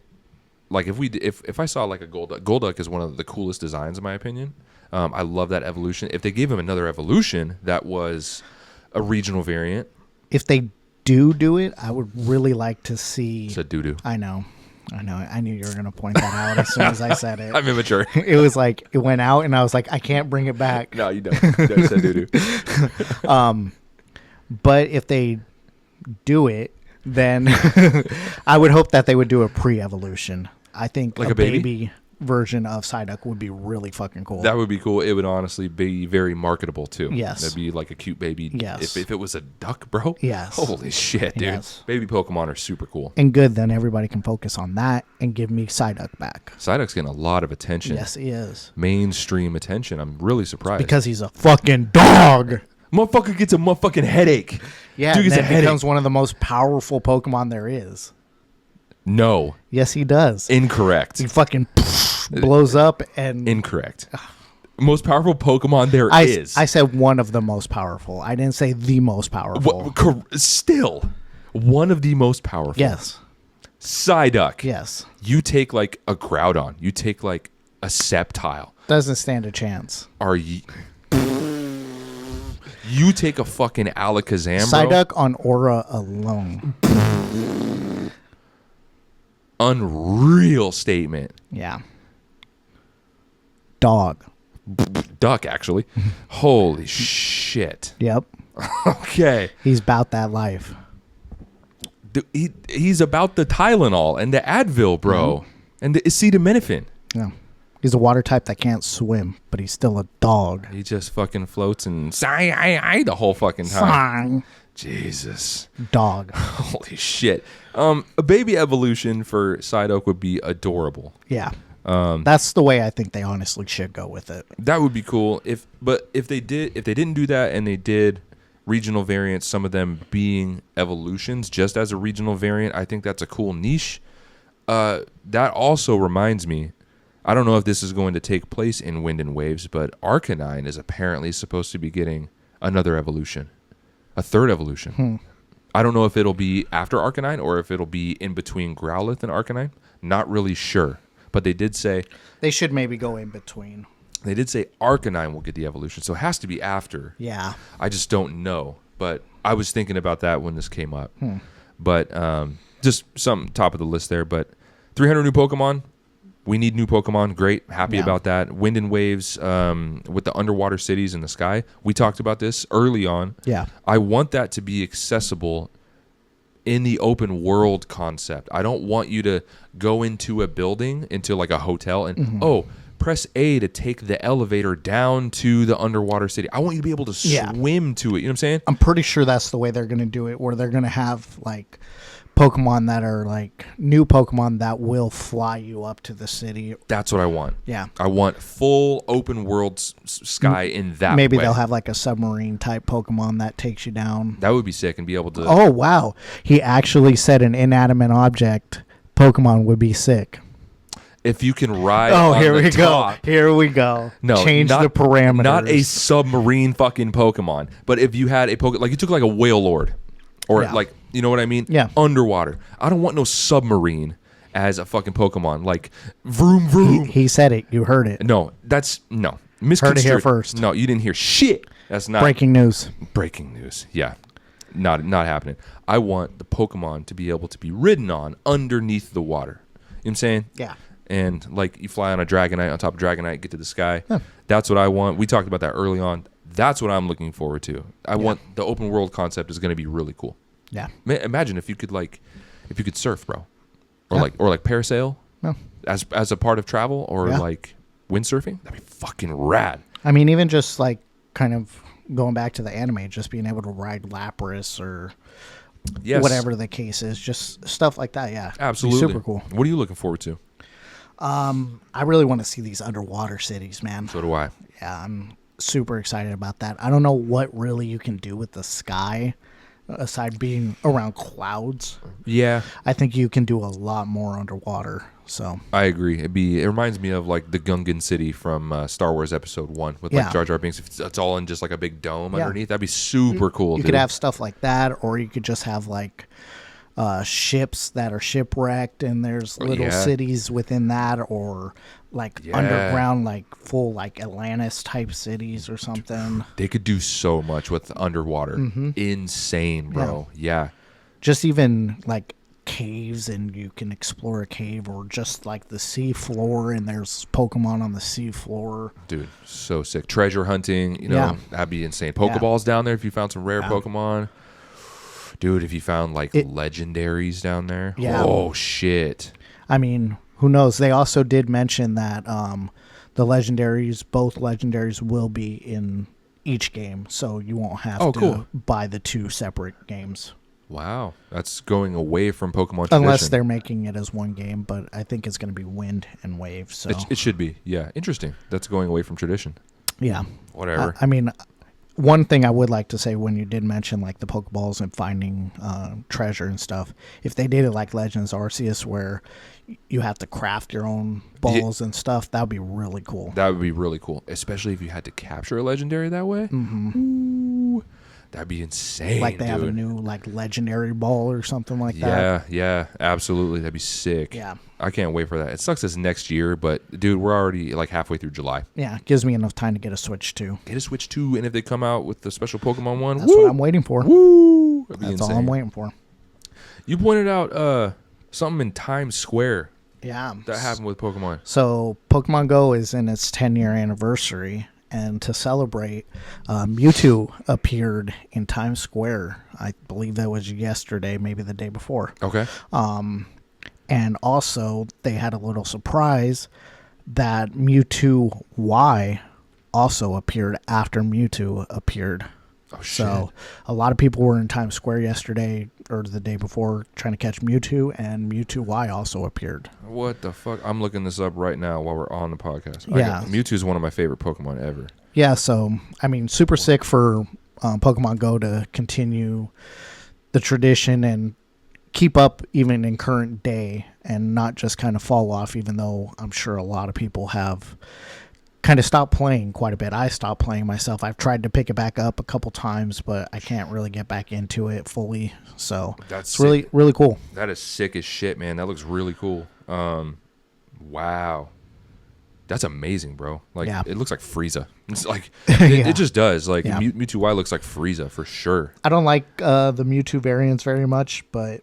like if I saw like a Golduck is one of the coolest designs in my opinion. I love that evolution. If they gave him another evolution that was a regional variant. If they do it, I would really like to see. Said doo-doo. I know. I knew you were going to point that out as soon as I said it. I'm immature. It was like, it went out and I was like, I can't bring it back. No, you don't. You don't say doo-doo. But if they do it, then I would hope that they would do a pre-evolution. I think Like a a baby? baby version of Psyduck would be really fucking cool. That would be cool. It would honestly be very marketable too. Yes. That'd be like a cute baby. Yes. If it was a duck, bro. Yes. Holy shit, dude. Yes. Baby Pokemon are super cool. And good, then everybody can focus on that and give me Psyduck back. Psyduck's getting a lot of attention. Yes, he is. Mainstream attention. I'm really surprised. Because he's a fucking dog. Motherfucker gets a motherfucking headache. Yeah, Dude and gets a then headache. becomes one of the most powerful Pokemon there is. No. Yes, he does. Incorrect. He fucking blows up and Incorrect. Most powerful Pokemon there is. I said one of the most powerful. I didn't say the most powerful. Still, one of the most powerful. Yes. Psyduck. Yes. You take like a Groudon. You take like a Sceptile. Doesn't stand a chance. Are you? You take a fucking Alakazam, bro. Psyduck on Aura alone. Unreal statement. Yeah. Dog. Duck, actually. Holy shit. Yep. Okay. He's about that life. He's about the Tylenol and the Advil, bro. And the acetaminophen. Yeah. He's a water type that can't swim, but he's still a dog. He just fucking floats and the whole fucking time. Jesus. Dog. Holy shit. A baby evolution for Psyduck would be adorable. Yeah. That's the way I think they honestly should go with it. That would be cool. If they didn't do that and they did regional variants, some of them being evolutions just as a regional variant, I think that's a cool niche. That also reminds me, I don't know if this is going to take place in Wind and Waves, but Arcanine is apparently supposed to be getting another evolution, a third evolution. I don't know if it'll be after Arcanine or if it'll be in between Growlithe and Arcanine. Not really sure, but they did say they should maybe go in between. They did say Arcanine will get the evolution, so it has to be after. Yeah. I just don't know, but I was thinking about that when this came up. But just some top of the list there. But 300 new Pokemon. We need new Pokemon. Great. Happy about that. Wind and Waves with the underwater cities in the sky. We talked about this early on. Yeah. I want that to be accessible in the open world concept. I don't want you to go into a building, into like a hotel, and, press A to take the elevator down to the underwater city. I want you to be able to swim to it. You know what I'm saying? I'm pretty sure that's the way they're going to do it, where they're going to have like Pokemon that are like new Pokemon that will fly you up to the city. That's what I want. Yeah. I want full open world sky in that Maybe way. they'll have like a submarine type Pokemon that takes you down. That would be sick, and be able to... Oh, wow. He actually said an inanimate object Pokemon would be sick. If you can ride here we top, go. Here we go. No, change the parameters. Not a submarine fucking Pokemon, but if you had a Pokemon, like you took like a Whale Lord, or like, you know what I mean? Yeah. Underwater. I don't want no submarine as a fucking Pokemon. Like, vroom, vroom. He said it. You heard it. No, no. Heard it here first. No, you didn't hear shit. That's not... Breaking news. Breaking news. Yeah. Not happening. I want the Pokemon to be able to be ridden on underneath the water. You know what I'm saying? Yeah. And like you fly on a Dragonite, on top of Dragonite, get to the sky. Huh. That's what I want. We talked about that early on. That's what I'm looking forward to. I want the open world concept is going to be really cool. Yeah. Imagine if you could surf, bro, or like parasail as a part of travel, or like windsurfing. That'd be fucking rad. I mean, even just like kind of going back to the anime, just being able to ride Lapras or whatever the case is, just stuff like that. Yeah, absolutely, super cool. What are you looking forward to? I really want to see these underwater cities, man. So do I. Yeah, I'm super excited about that. I don't know what really you can do with the sky aside being around clouds. Yeah. I think you can do a lot more underwater. So I agree. It reminds me of like the Gungan city from Star Wars Episode 1 with like Jar Jar Binks. If it's all in just like a big dome underneath, that'd be super cool. You could have stuff like that, or you could just have like ships that are shipwrecked and there's little cities within that, or like underground, like full like Atlantis type cities or something. They could do so much with underwater. Insane, bro. Yeah. Just even like caves, and you can explore a cave, or just like the sea floor and there's Pokemon on the sea floor. Dude, so sick. Treasure hunting, that'd be insane. Pokeballs down there if you found some rare Pokemon. Dude, if you found like legendaries down there. Yeah. Oh, shit. I mean, who knows? They also did mention that the legendaries, both legendaries, will be in each game. So you won't have to buy the two separate games. Wow. That's going away from Pokemon tradition. Unless they're making it as one game, but I think it's going to be Wind and Wave. So it should be. Yeah. Interesting. That's going away from tradition. Yeah. Whatever. I mean, one thing I would like to say when you did mention like the Pokeballs and finding treasure and stuff, if they did it like Legends Arceus where you have to craft your own balls and stuff, that would be really cool. That would be really cool, especially if you had to capture a legendary that way. Ooh, that'd be insane. Like they have a new like legendary ball or something like that. Yeah, absolutely. That'd be sick. Yeah. I can't wait for that. It sucks this next year, but dude, we're already like halfway through July. Yeah, gives me enough time to get a Switch too. Get a Switch 2, and if they come out with the special Pokemon one, that's what I'm waiting for. Woo! That's all I'm waiting for. You pointed out something in Times Square. Yeah. That happened with Pokemon. So Pokemon Go is in its 10-year anniversary, and to celebrate, Mewtwo appeared in Times Square. I believe that was yesterday, maybe the day before. Okay. And also, they had a little surprise that Mewtwo Y also appeared after Mewtwo appeared. Oh, shit. So, a lot of people were in Times Square yesterday or the day before trying to catch Mewtwo, and Mewtwo Y also appeared. What the fuck? I'm looking this up right now while we're on the podcast. Yeah. Mewtwo is one of my favorite Pokemon ever. Yeah, so, I mean, super sick for Pokemon Go to continue the tradition and keep up even in current day and not just kind of fall off, even though I'm sure a lot of people have kind of stopped playing quite a bit. I stopped playing myself. I've tried to pick it back up a couple times, but I can't really get back into it fully. So it's really, really cool. That is sick as shit, man. That looks really cool. Wow. That's amazing, bro. Like, It looks like Frieza. It's like, it just does. Like, Mewtwo Y looks like Frieza for sure. I don't like the Mewtwo variants very much, but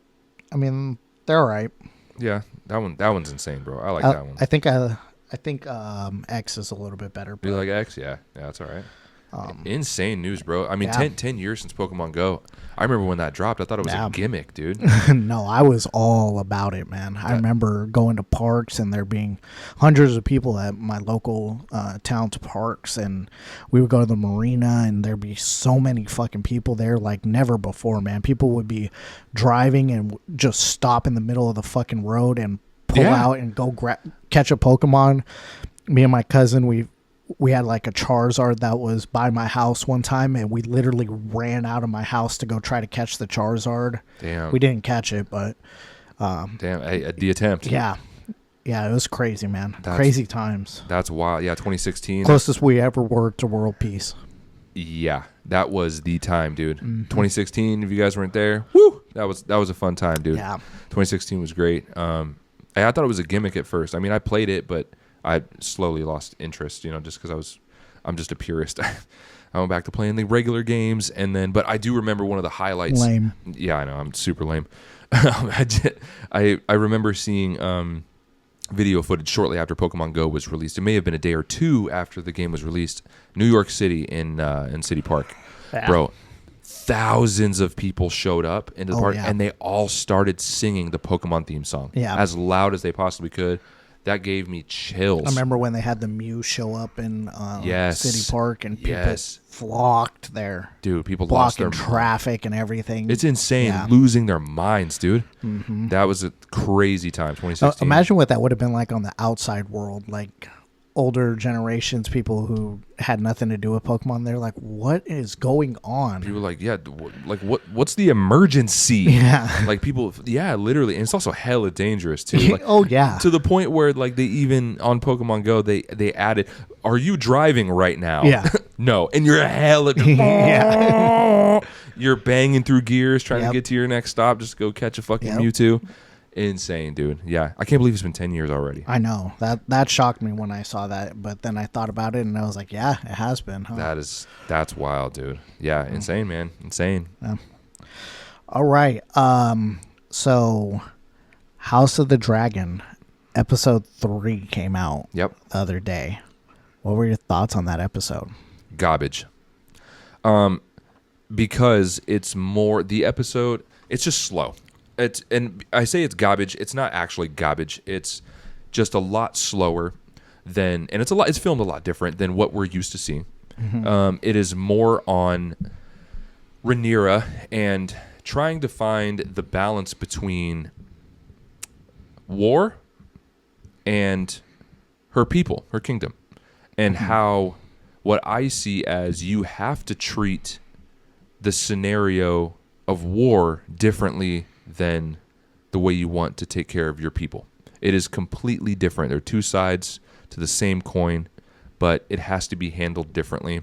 I mean, they're all right. Yeah, that one's insane, bro. I like that one. I think X is a little bit better. Do you like X? Yeah, that's all right. Insane news, bro. I mean, 10 years since Pokemon Go. I remember when that dropped. I thought it was a gimmick, dude. No, I was all about it, man. I remember going to parks and there being hundreds of people at my local town's parks, and we would go to the marina and there'd be so many fucking people there like never before, man. People would be driving and just stop in the middle of the fucking road and pull out and go catch a Pokemon. Me and my cousin, we had like a Charizard that was by my house one time, and we literally ran out of my house to go try to catch the Charizard. Damn. We didn't catch it, but the attempt. Yeah, it was crazy, man. Crazy times. That's wild. Yeah, 2016. Closest we ever were to world peace. Yeah, that was the time, dude. 2016. If you guys weren't there, woo, that was a fun time, dude. Yeah, 2016 was great. I thought it was a gimmick at first. I mean, I played it, but I slowly lost interest, just because I'm just a purist. I went back to playing the regular games, but I do remember one of the highlights. Lame. Yeah, I know. I'm super lame. I remember seeing video footage shortly after Pokemon Go was released. It may have been a day or two after the game was released. New York City in City Park. Yeah. Bro, thousands of people showed up into the park, and they all started singing the Pokemon theme song as loud as they possibly could. That gave me chills. I remember when they had the Mew show up in City Park, and people flocked there. Dude, people blocking lost their traffic and everything. It's insane, losing their minds, dude. That was a crazy time, 2016. Imagine what that would have been like on the outside world, like older generations, people who had nothing to do with Pokemon. They're like, what is going on? People were like, what's the emergency? Yeah. Like people, literally. And it's also hella dangerous too. Like, oh yeah. To the point where like they even on Pokemon Go, they added, are you driving right now? Yeah. No. And you're hella, yeah. You're banging through gears trying to get to your next stop just to go catch a fucking Mewtwo. Insane, dude. Yeah, I can't believe it's been 10 years already. I know. That shocked me when I saw that, but then I thought about it and I was like, yeah, it has been, huh? That's wild, dude. Yeah, insane, man. Insane. Yeah. All right. So House of the Dragon episode 3 came out the other day. What were your thoughts on that episode? Garbage. Because it's more the episode, it's just slow. And I say it's garbage. It's not actually garbage. It's just a lot slower than, and it's filmed a lot different than what we're used to seeing. It is more on Rhaenyra and trying to find the balance between war and her people, her kingdom, and how what I see as you have to treat the scenario of war differently than the way you want to take care of your people. It is completely different. There are two sides to the same coin, but it has to be handled differently.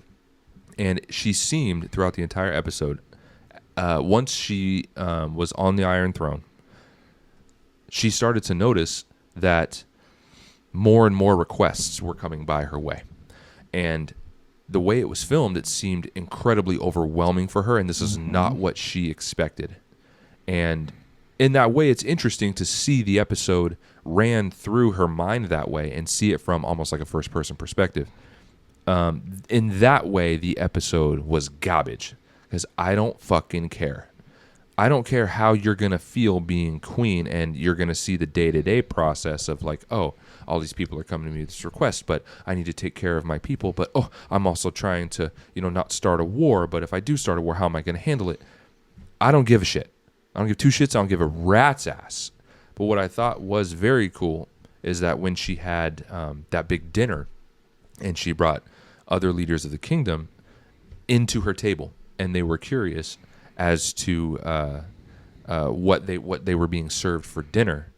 And she seemed throughout the entire episode, once she was on the Iron Throne, she started to notice that more and more requests were coming by her way. And the way it was filmed, it seemed incredibly overwhelming for her, and this is not what she expected. And in that way, it's interesting to see the episode ran through her mind that way and see it from almost like a first-person perspective. In that way, the episode was garbage because I don't fucking care. I don't care how you're going to feel being queen, and you're going to see the day-to-day process of like, oh, all these people are coming to me with this request, but I need to take care of my people. But, oh, I'm also trying to, not start a war. But if I do start a war, how am I going to handle it? I don't give a shit. I don't give two shits. I don't give a rat's ass. But what I thought was very cool is that when she had that big dinner and she brought other leaders of the kingdom into her table, and they were curious as to what they were being served for dinner.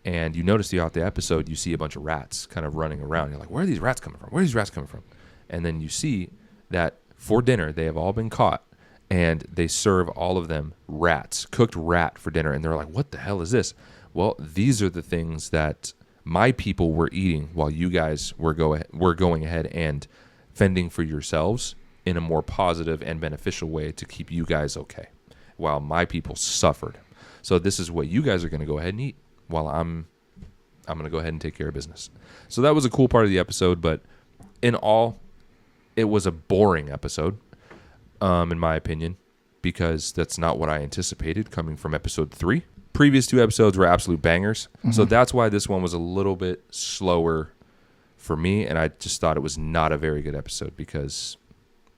And you notice throughout the episode, you see a bunch of rats kind of running around. You're like, where are these rats coming from? Where are these rats coming from? And then you see that for dinner, they have all been caught, and they serve all of them rats, cooked rat for dinner. And they're like, what the hell is this? Well, these are the things that my people were eating while you guys were going ahead and fending for yourselves in a more positive and beneficial way to keep you guys okay, while my people suffered. So this is what you guys are going to go ahead and eat, while I'm going to go ahead and take care of business. So that was a cool part of the episode, but in all, it was a boring episode, in my opinion, because that's not what I anticipated coming from episode 3. Previous 2 episodes were absolute bangers, so that's why this one was a little bit slower for me, and I just thought it was not a very good episode because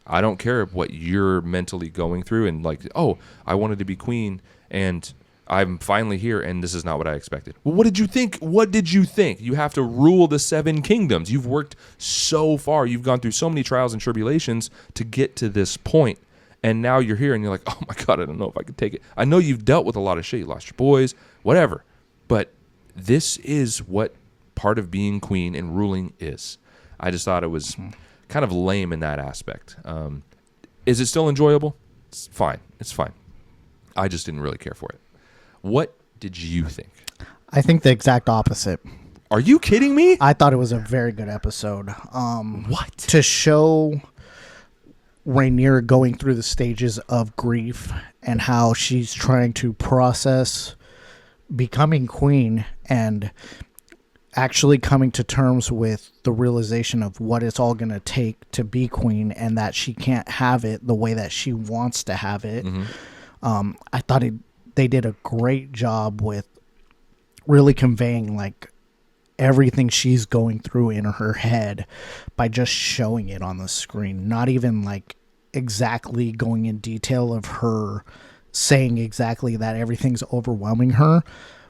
I don't care what you're mentally going through and like, oh, I wanted to be queen and I'm finally here and this is not what I expected. Well, what did you think? What did you think? You have to rule the 7 kingdoms. You've worked so far. You've gone through so many trials and tribulations to get to this point. And now you're here and you're like, oh my God, I don't know if I can take it. I know you've dealt with a lot of shit. You lost your boys, whatever. But this is what part of being queen and ruling is. I just thought it was kind of lame in that aspect. Is it still enjoyable? It's fine. It's fine. I just didn't really care for it. What did you think? I think the exact opposite. Are you kidding me? I thought it was a very good episode. What? To show Rhaenyra going through the stages of grief and how she's trying to process becoming queen and actually coming to terms with the realization of what it's all going to take to be queen and that she can't have it the way that she wants to have it. I thought they did a great job with really conveying like everything she's going through in her head by just showing it on the screen, not even like exactly going in detail of her saying exactly that everything's overwhelming her,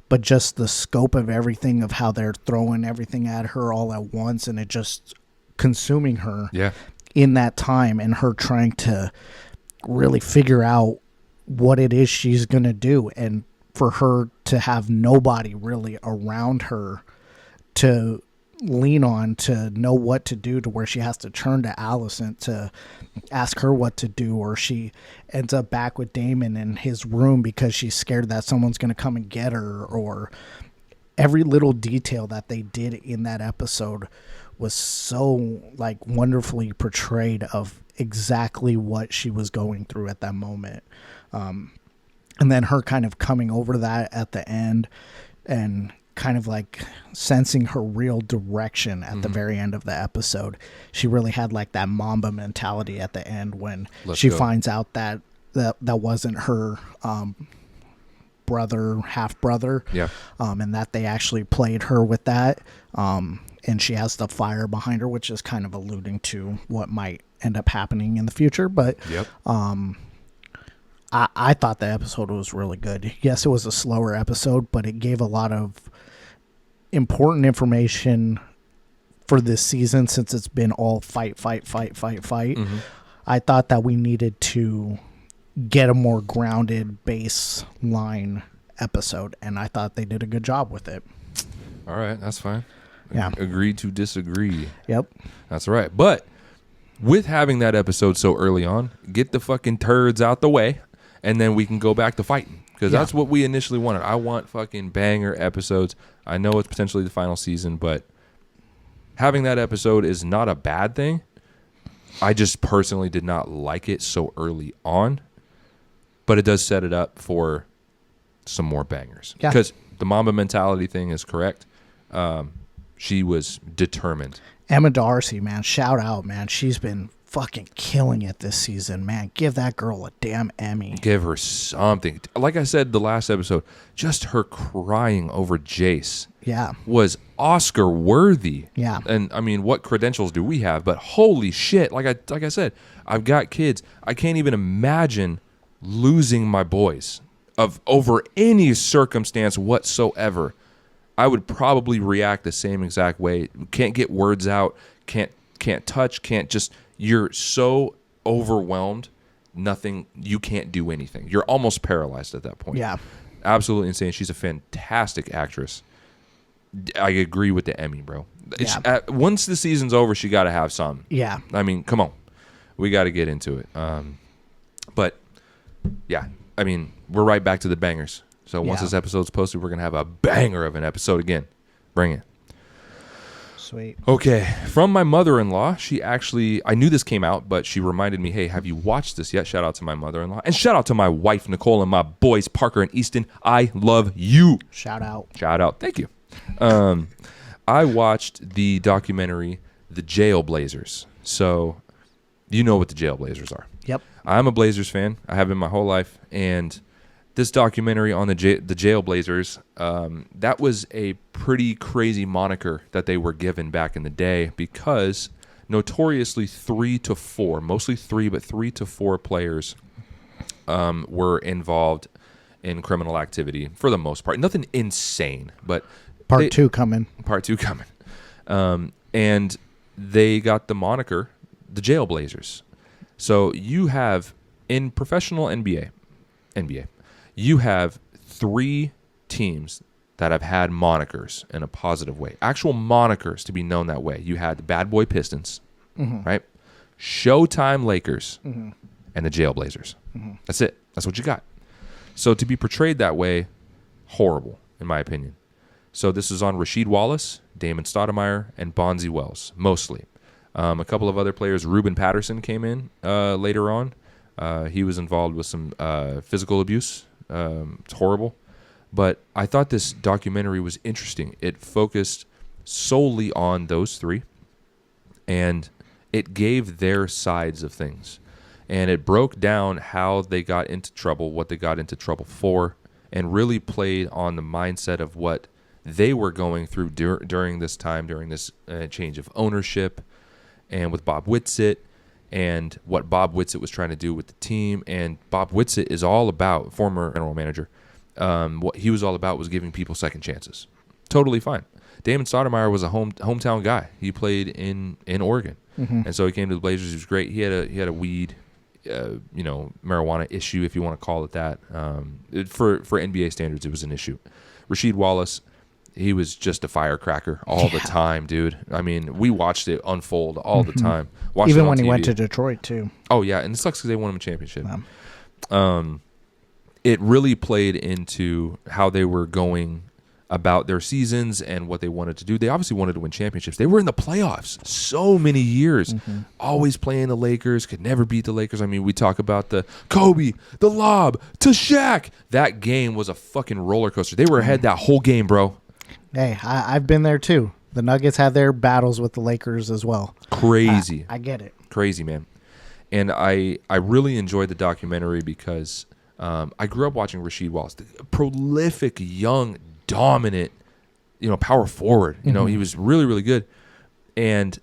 but just the scope of everything, of how they're throwing everything at her all at once and it just consuming her in that time, and her trying to really figure out what it is she's going to do, and for her to have nobody really around her to lean on to know what to do, to where she has to turn to Alicent to ask her what to do, or she ends up back with Daemon in his room because she's scared that someone's going to come and get her. Or every little detail that they did in that episode was so like wonderfully portrayed of exactly what she was going through at that moment. And then her kind of coming over that at the end and kind of like sensing her real direction at the very end of the episode. She really had like that Mamba mentality at the end when she finds out that wasn't her half brother, and that they actually played her with that, and she has the fire behind her, which is kind of alluding to what might end up happening in the future. But I thought the episode was really good. Yes, it was a slower episode, but it gave a lot of important information for this season, since it's been all fight. Mm-hmm. I thought that we needed to get a more grounded baseline episode, and I thought they did a good job with it. All right, that's fine. Yeah. Agree to disagree. Yep. That's right. But with having that episode so early on, get the fucking turds out the way, and then we can go back to fighting. Because that's what we initially wanted. I want fucking banger episodes. I know it's potentially the final season, but having that episode is not a bad thing. I just personally did not like it so early on. But it does set it up for some more bangers. Because the Mamba mentality thing is correct. She was determined. Emma Darcy, man, shout out, man. She's been fucking killing it this season, man. Give that girl a damn Emmy. Give her something. Like I said the last episode, just her crying over Jace was Oscar worthy. Yeah. And I mean, what credentials do we have? But holy shit, like I said, I've got kids. I can't even imagine losing my boys over any circumstance whatsoever. I would probably react the same exact way. Can't get words out, can't touch, you're so overwhelmed, you can't do anything. You're almost paralyzed at that point. Yeah. Absolutely insane. She's a fantastic actress. I agree with the Emmy, bro. Yeah. Once the season's over, she got to have some. Yeah. I mean, come on. We got to get into it. But, yeah, I mean, we're right back to the bangers. So once this episode's posted, we're going to have a banger of an episode again. Bring it. Sweet. Okay. From my mother-in-law, I knew this came out, but she reminded me, hey, have you watched this yet? Shout out to my mother-in-law. And shout out to my wife, Nicole, and my boys, Parker and Easton. I love you. Shout out. Thank you. I watched the documentary, The Jailblazers. So you know what the Jailblazers are. Yep. I'm a Blazers fan. I have been my whole life. And this documentary on the Jailblazers, that was a pretty crazy moniker that they were given back in the day because notoriously 3 to 4, mostly 3, but 3 to 4 players were involved in criminal activity for the most part. Nothing insane, but Part 2 coming. And they got the moniker, the Jailblazers. So you have, in professional NBA, you have 3 teams that have had monikers in a positive way. Actual monikers to be known that way. You had the Bad Boy Pistons, right? Showtime Lakers, and the Jailblazers. That's it. That's what you got. So to be portrayed that way, horrible, in my opinion. So this is on Rasheed Wallace, Damon Stoudemire, and Bonzi Wells, mostly. A couple of other players. Ruben Patterson came in later on. He was involved with some physical abuse. It's horrible. But I thought this documentary was interesting. It focused solely on those 3. And it gave their sides of things. And it broke down how they got into trouble, what they got into trouble for, and really played on the mindset of what they were going through during this time, during this change of ownership, and with Bob Whitsitt, and what Bob Whitsitt was trying to do with the team. And Bob Whitsitt is all about, former general manager, what he was all about was giving people second chances. Totally fine. Damon Stoudemire was a hometown guy. He played in Oregon, and so he came to the Blazers. He was great. He had a weed, marijuana issue, if you want to call it that. For NBA standards, it was an issue. Rasheed Wallace, he was just a firecracker all the time, dude. I mean, we watched it unfold all the time. Even when he went to Detroit, too. Oh, yeah, and it sucks because they won him a championship. It really played into how they were going about their seasons and what they wanted to do. They obviously wanted to win championships. They were in the playoffs so many years, always playing the Lakers, could never beat the Lakers. I mean, we talk about the Kobe, the lob to Shaq. That game was a fucking roller coaster. They were ahead that whole game, bro. Hey, I've been there too. The Nuggets had their battles with the Lakers as well. Crazy. I get it. Crazy, man. And I really enjoyed the documentary because I grew up watching Rasheed Wallace, the prolific, young, dominant, power forward. He was really, really good. And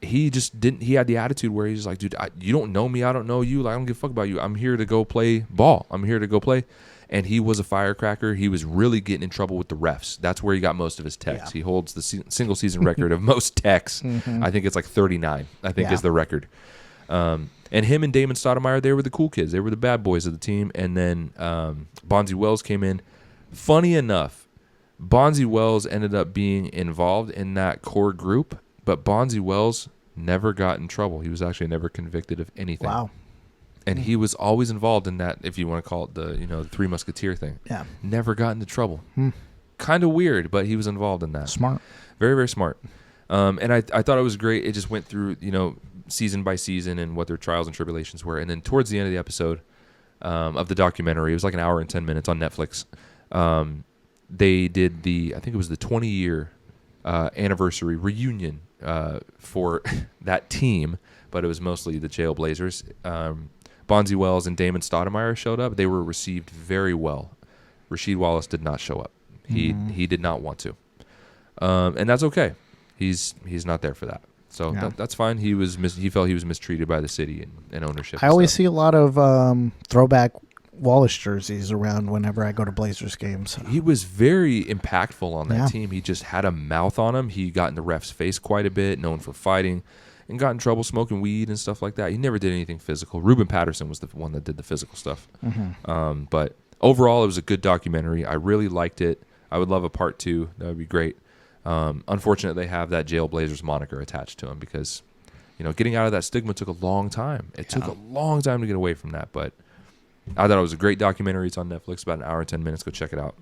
he just didn't. He had the attitude where he's like, dude, you don't know me. I don't know you. Like, I don't give a fuck about you. I'm here to go play ball. I'm here to go play. And he was a firecracker. He was really getting in trouble with the refs. That's where he got most of his techs. He holds the single season record of most techs. I think it's like 39. I think is the record. And him and Damon Stoudemire, they were the cool kids. They were the bad boys of the team. And then Bonzi Wells came in. Funny enough, Bonzi Wells ended up being involved in that core group, but Bonzi Wells never got in trouble. He was actually never convicted of anything. Wow. And he was always involved in that, if you want to call it the Three Musketeer thing. Yeah. Never got into trouble. Kind of weird, but he was involved in that. Smart. Very, very smart. And I thought it was great. It just went through, season by season and what their trials and tribulations were. And then towards the end of the episode of the documentary, it was like an hour and 10 minutes on Netflix. They did I think it was the 20-year anniversary reunion for that team, but it was mostly the Jailblazers. Bonzi Wells and Damon Stoudemire showed up. They were received very well. Rasheed Wallace did not show up. He did not want to, and that's okay. He's not there for that, so that's fine. He felt he was mistreated by the city and ownership. I always see a lot of throwback Wallace jerseys around whenever I go to Blazers games. He was very impactful on that team. He just had a mouth on him. He got in the ref's face quite a bit, known for fighting, and got in trouble smoking weed and stuff like that. He never did anything physical. Ruben Patterson was the one that did the physical stuff. But overall, it was a good documentary. I really liked it. I would love a part 2. That would be great. Unfortunately, they have that Jailblazers moniker attached to him because, getting out of that stigma took a long time. It took a long time to get away from that, but I thought it was a great documentary. It's on Netflix, about an hour and 10 minutes. Go check it out.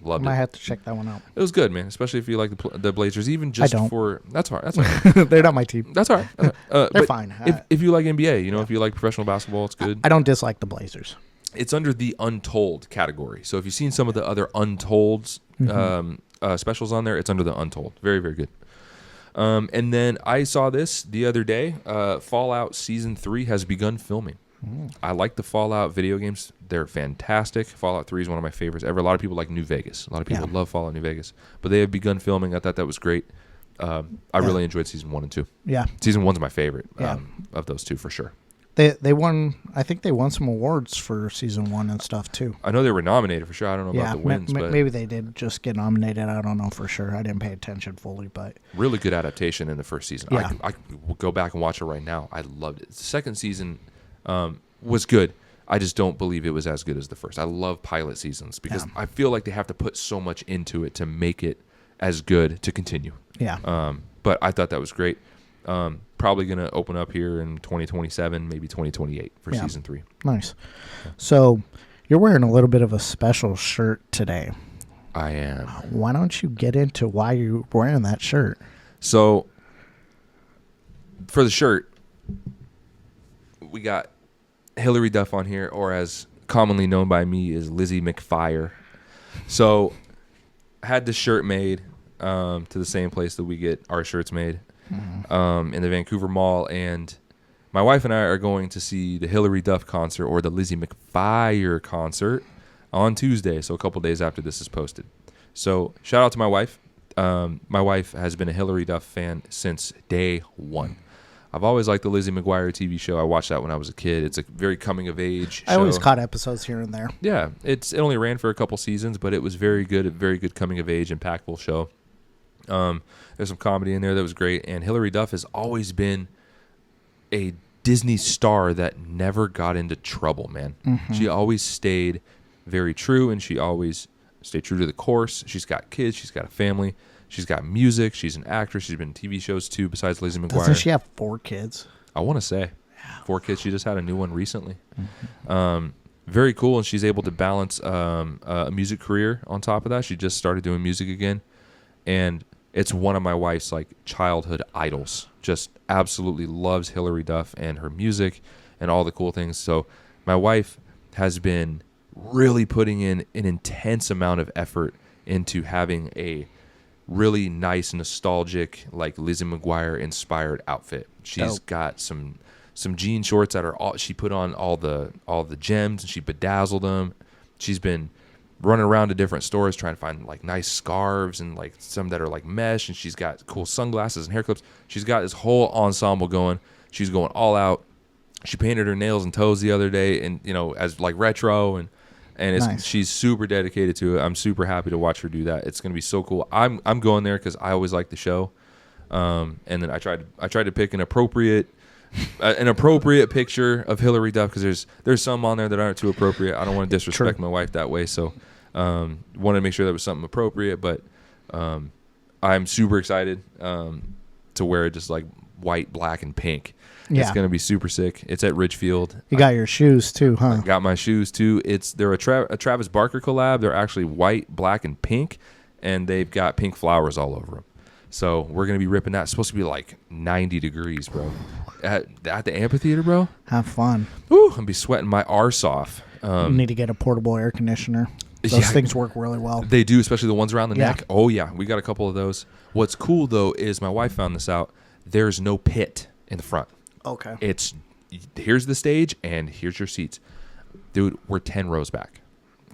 Loved it. I might have to check that one out. It was good, man, especially if you like the Blazers. Even just for that's hard. That's They're not my team. That's all right. They're fine. If you like NBA, if you like professional basketball, it's good. I don't dislike the Blazers. It's under the Untold category. So if you've seen some of the other Untolds specials on there, it's under the Untold. Very, very good. And then I saw this the other day. Fallout Season 3 has begun filming. I like the Fallout video games. They're fantastic. Fallout 3 is one of my favorites ever. A lot of people like New Vegas. A lot of people love Fallout New Vegas. But they have begun filming. I thought that was great. I really enjoyed Season 1 and 2. Yeah. Season 1's my favorite of those two for sure. They won. I think they won some awards for Season 1 and stuff too. I know they were nominated for sure. I don't know about the wins. But maybe they did just get nominated. I don't know for sure. I didn't pay attention fully, but really good adaptation in the first season. Yeah. I will go back and watch it right now. I loved it. The second season was good. I just don't believe it was as good as the first. I love pilot seasons because I feel like they have to put so much into it to make it as good to continue. Yeah. But I thought that was great. Probably going to open up here in 2027, maybe 2028 for Season 3. Nice. So you're wearing a little bit of a special shirt today. I am. Why don't you get into why you're wearing that shirt? So for the shirt, we got Hillary Duff on here, or as commonly known by me is Lizzie McFire. So I had this shirt made to the same place that we get our shirts made. In the Vancouver Mall, and my wife and I are going to see the Hillary Duff concert or the Lizzie McFire concert on Tuesday, so a couple days after this is posted. So shout out to my wife. My wife has been a Hillary Duff fan since day one. I've always liked the Lizzie McGuire TV show. I watched that when I was a kid. It's a very coming-of-age show. I always caught episodes here and there. Yeah, it only ran for a couple seasons, but it was very good, a very good coming-of-age, impactful show. There's some comedy in there that was great, and Hillary Duff has always been a Disney star that never got into trouble, man. She always stayed very true, and she always stayed true to the course. She's got kids. She's got a family. She's got music. She's an actress. She's been in TV shows, too, besides Lizzie McGuire. Doesn't she have 4 kids? I want to say 4 kids. She just had a new one recently. Very cool, and she's able to balance a music career on top of that. She just started doing music again, and it's one of my wife's childhood idols. Just absolutely loves Hillary Duff and her music and all the cool things. So my wife has been really putting in an intense amount of effort into having a really nice, nostalgic, Lizzie McGuire inspired outfit. She's got some jean shorts that are she put on all the gems and she bedazzled them. She's been running around to different stores trying to find like nice scarves and like some that are like mesh, and she's got cool sunglasses and hair clips. She's got this whole ensemble going. She's going all out. She painted her nails and toes the other day, and as like retro, and she's super dedicated to it. I'm super happy to watch her do that. It's gonna be so cool. I'm going there because I always like the show, and then I tried to pick an appropriate picture of Hillary Duff, because there's some on there that aren't too appropriate. I don't want to disrespect my wife that way, so wanted to make sure that was something appropriate. But I'm super excited to wear it just like white, black, and pink. Yeah. It's gonna be super sick. It's at Ridgefield. You got your shoes too, huh? I got my shoes too. They're a Travis Barker collab. They're actually white, black, and pink, and they've got pink flowers all over them. So we're gonna be ripping that. It's supposed to be like 90 degrees, bro. At the amphitheater, bro. Have fun. Ooh, I'm gonna be sweating my arse off. You need to get a portable air conditioner. Those things work really well. They do, especially the ones around the neck. Oh yeah, we got a couple of those. What's cool though is my wife found this out. There's no pit in the front. Okay. Here's the stage and here's your seats. Dude, we're 10 rows back.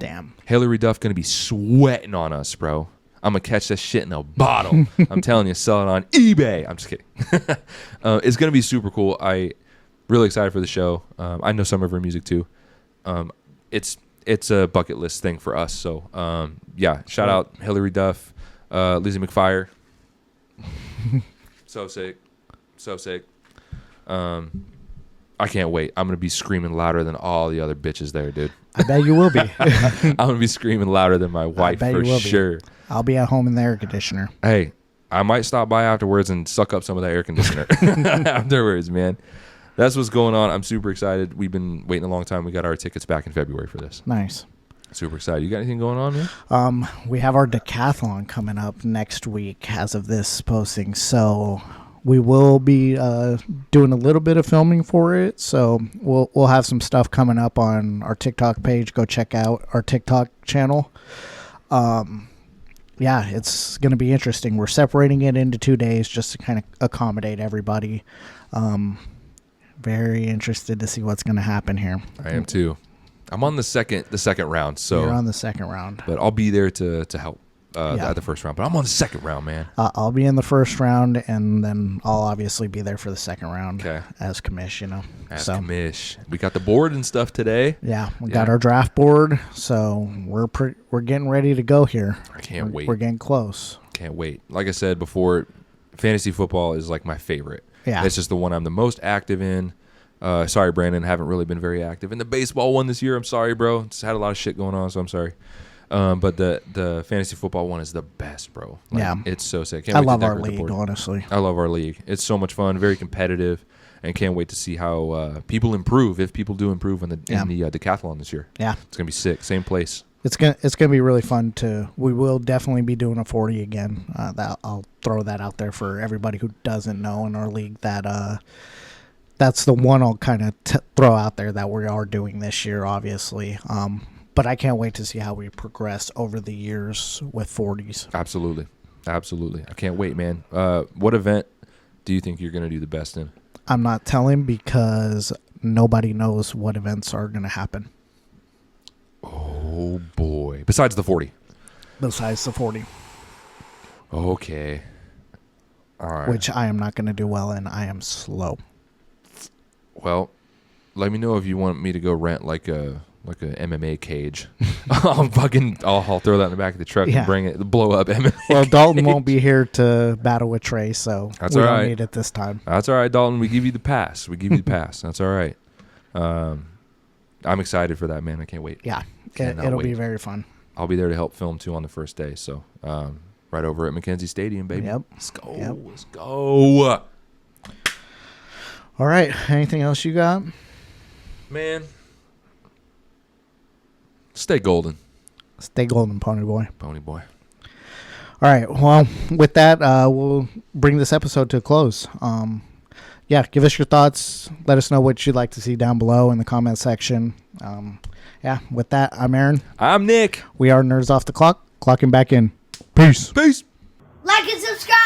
Damn. Hillary Duff going to be sweating on us, bro. I'm going to catch that shit in a bottle. I'm telling you, sell it on eBay. I'm just kidding. It's going to be super cool. I really excited for the show. I know some of her music too. It's a bucket list thing for us. So, shout out Hillary Duff, Lizzie McFire. So sick. So sick. I can't wait. I'm going to be screaming louder than all the other bitches there, dude. I bet you will be. I'm going to be screaming louder than my wife for sure. I'll be at home in the air conditioner. Hey, I might stop by afterwards and suck up some of that air conditioner afterwards, man. That's what's going on. I'm super excited. We've been waiting a long time. We got our tickets back in February for this. Nice. Super excited. You got anything going on, man? We have our decathlon coming up next week as of this posting. So we will be doing a little bit of filming for it. So we'll have some stuff coming up on our TikTok page. Go check out our TikTok channel. It's going to be interesting. We're separating it into 2 days just to kind of accommodate everybody. Very interested to see what's going to happen here. I am too. I'm on the second round. So you're on the second round, but I'll be there to help at the first round. But I'm on the second round, man. I'll be in the first round, and then I'll obviously be there for the second round as commish. Commish. We got the board and stuff today. Yeah, we got our draft board, so we're getting ready to go here. I can't wait. We're getting close. Can't wait. Like I said before, fantasy football is like my favorite. Yeah, it's just the one I'm the most active in. Sorry, Brandon, haven't really been very active in the baseball one this year. I'm sorry, bro. Just had a lot of shit going on, so I'm sorry. But the fantasy football one is the best, bro. It's so sick. I love our league, honestly. I love our league. It's so much fun, very competitive, and can't wait to see how people improve, if people do improve in the decathlon this year. Yeah, it's gonna be sick. Same place. It's gonna be really fun too. We will definitely be doing a 40 again. That I'll throw that out there for everybody who doesn't know in our league. That's the one I'll kind of throw out there that we are doing this year, obviously. But I can't wait to see how we progress over the years with 40s. Absolutely. I can't wait, man. What event do you think you're going to do the best in? I'm not telling because nobody knows what events are going to happen. Oh, boy. Besides the 40. Besides the 40. Okay. All right. Which I am not going to do well in. I am slow. Well, let me know if you want me to go rent like a MMA cage. I'll throw that in the back of the truck and bring it, blow up MMA. Well, Dalton won't be here to battle with Trey, so we don't need it this time. That's all right, Dalton. We give you the pass. That's all right. I'm excited for that, man. I can't wait. Yeah, it'll be very fun. I'll be there to help film too on the first day. So right over at McKenzie Stadium, baby. Yep. Let's go. Yep. Let's go. All right. Anything else you got? Man. Stay golden. Stay golden, Pony Boy. Pony Boy. All right. Well, with that, we'll bring this episode to a close. Give us your thoughts. Let us know what you'd like to see down below in the comment section. With that, I'm Aaron. I'm Nick. We are Nerds Off the Clock. Clocking back in. Peace. Peace. Like and subscribe.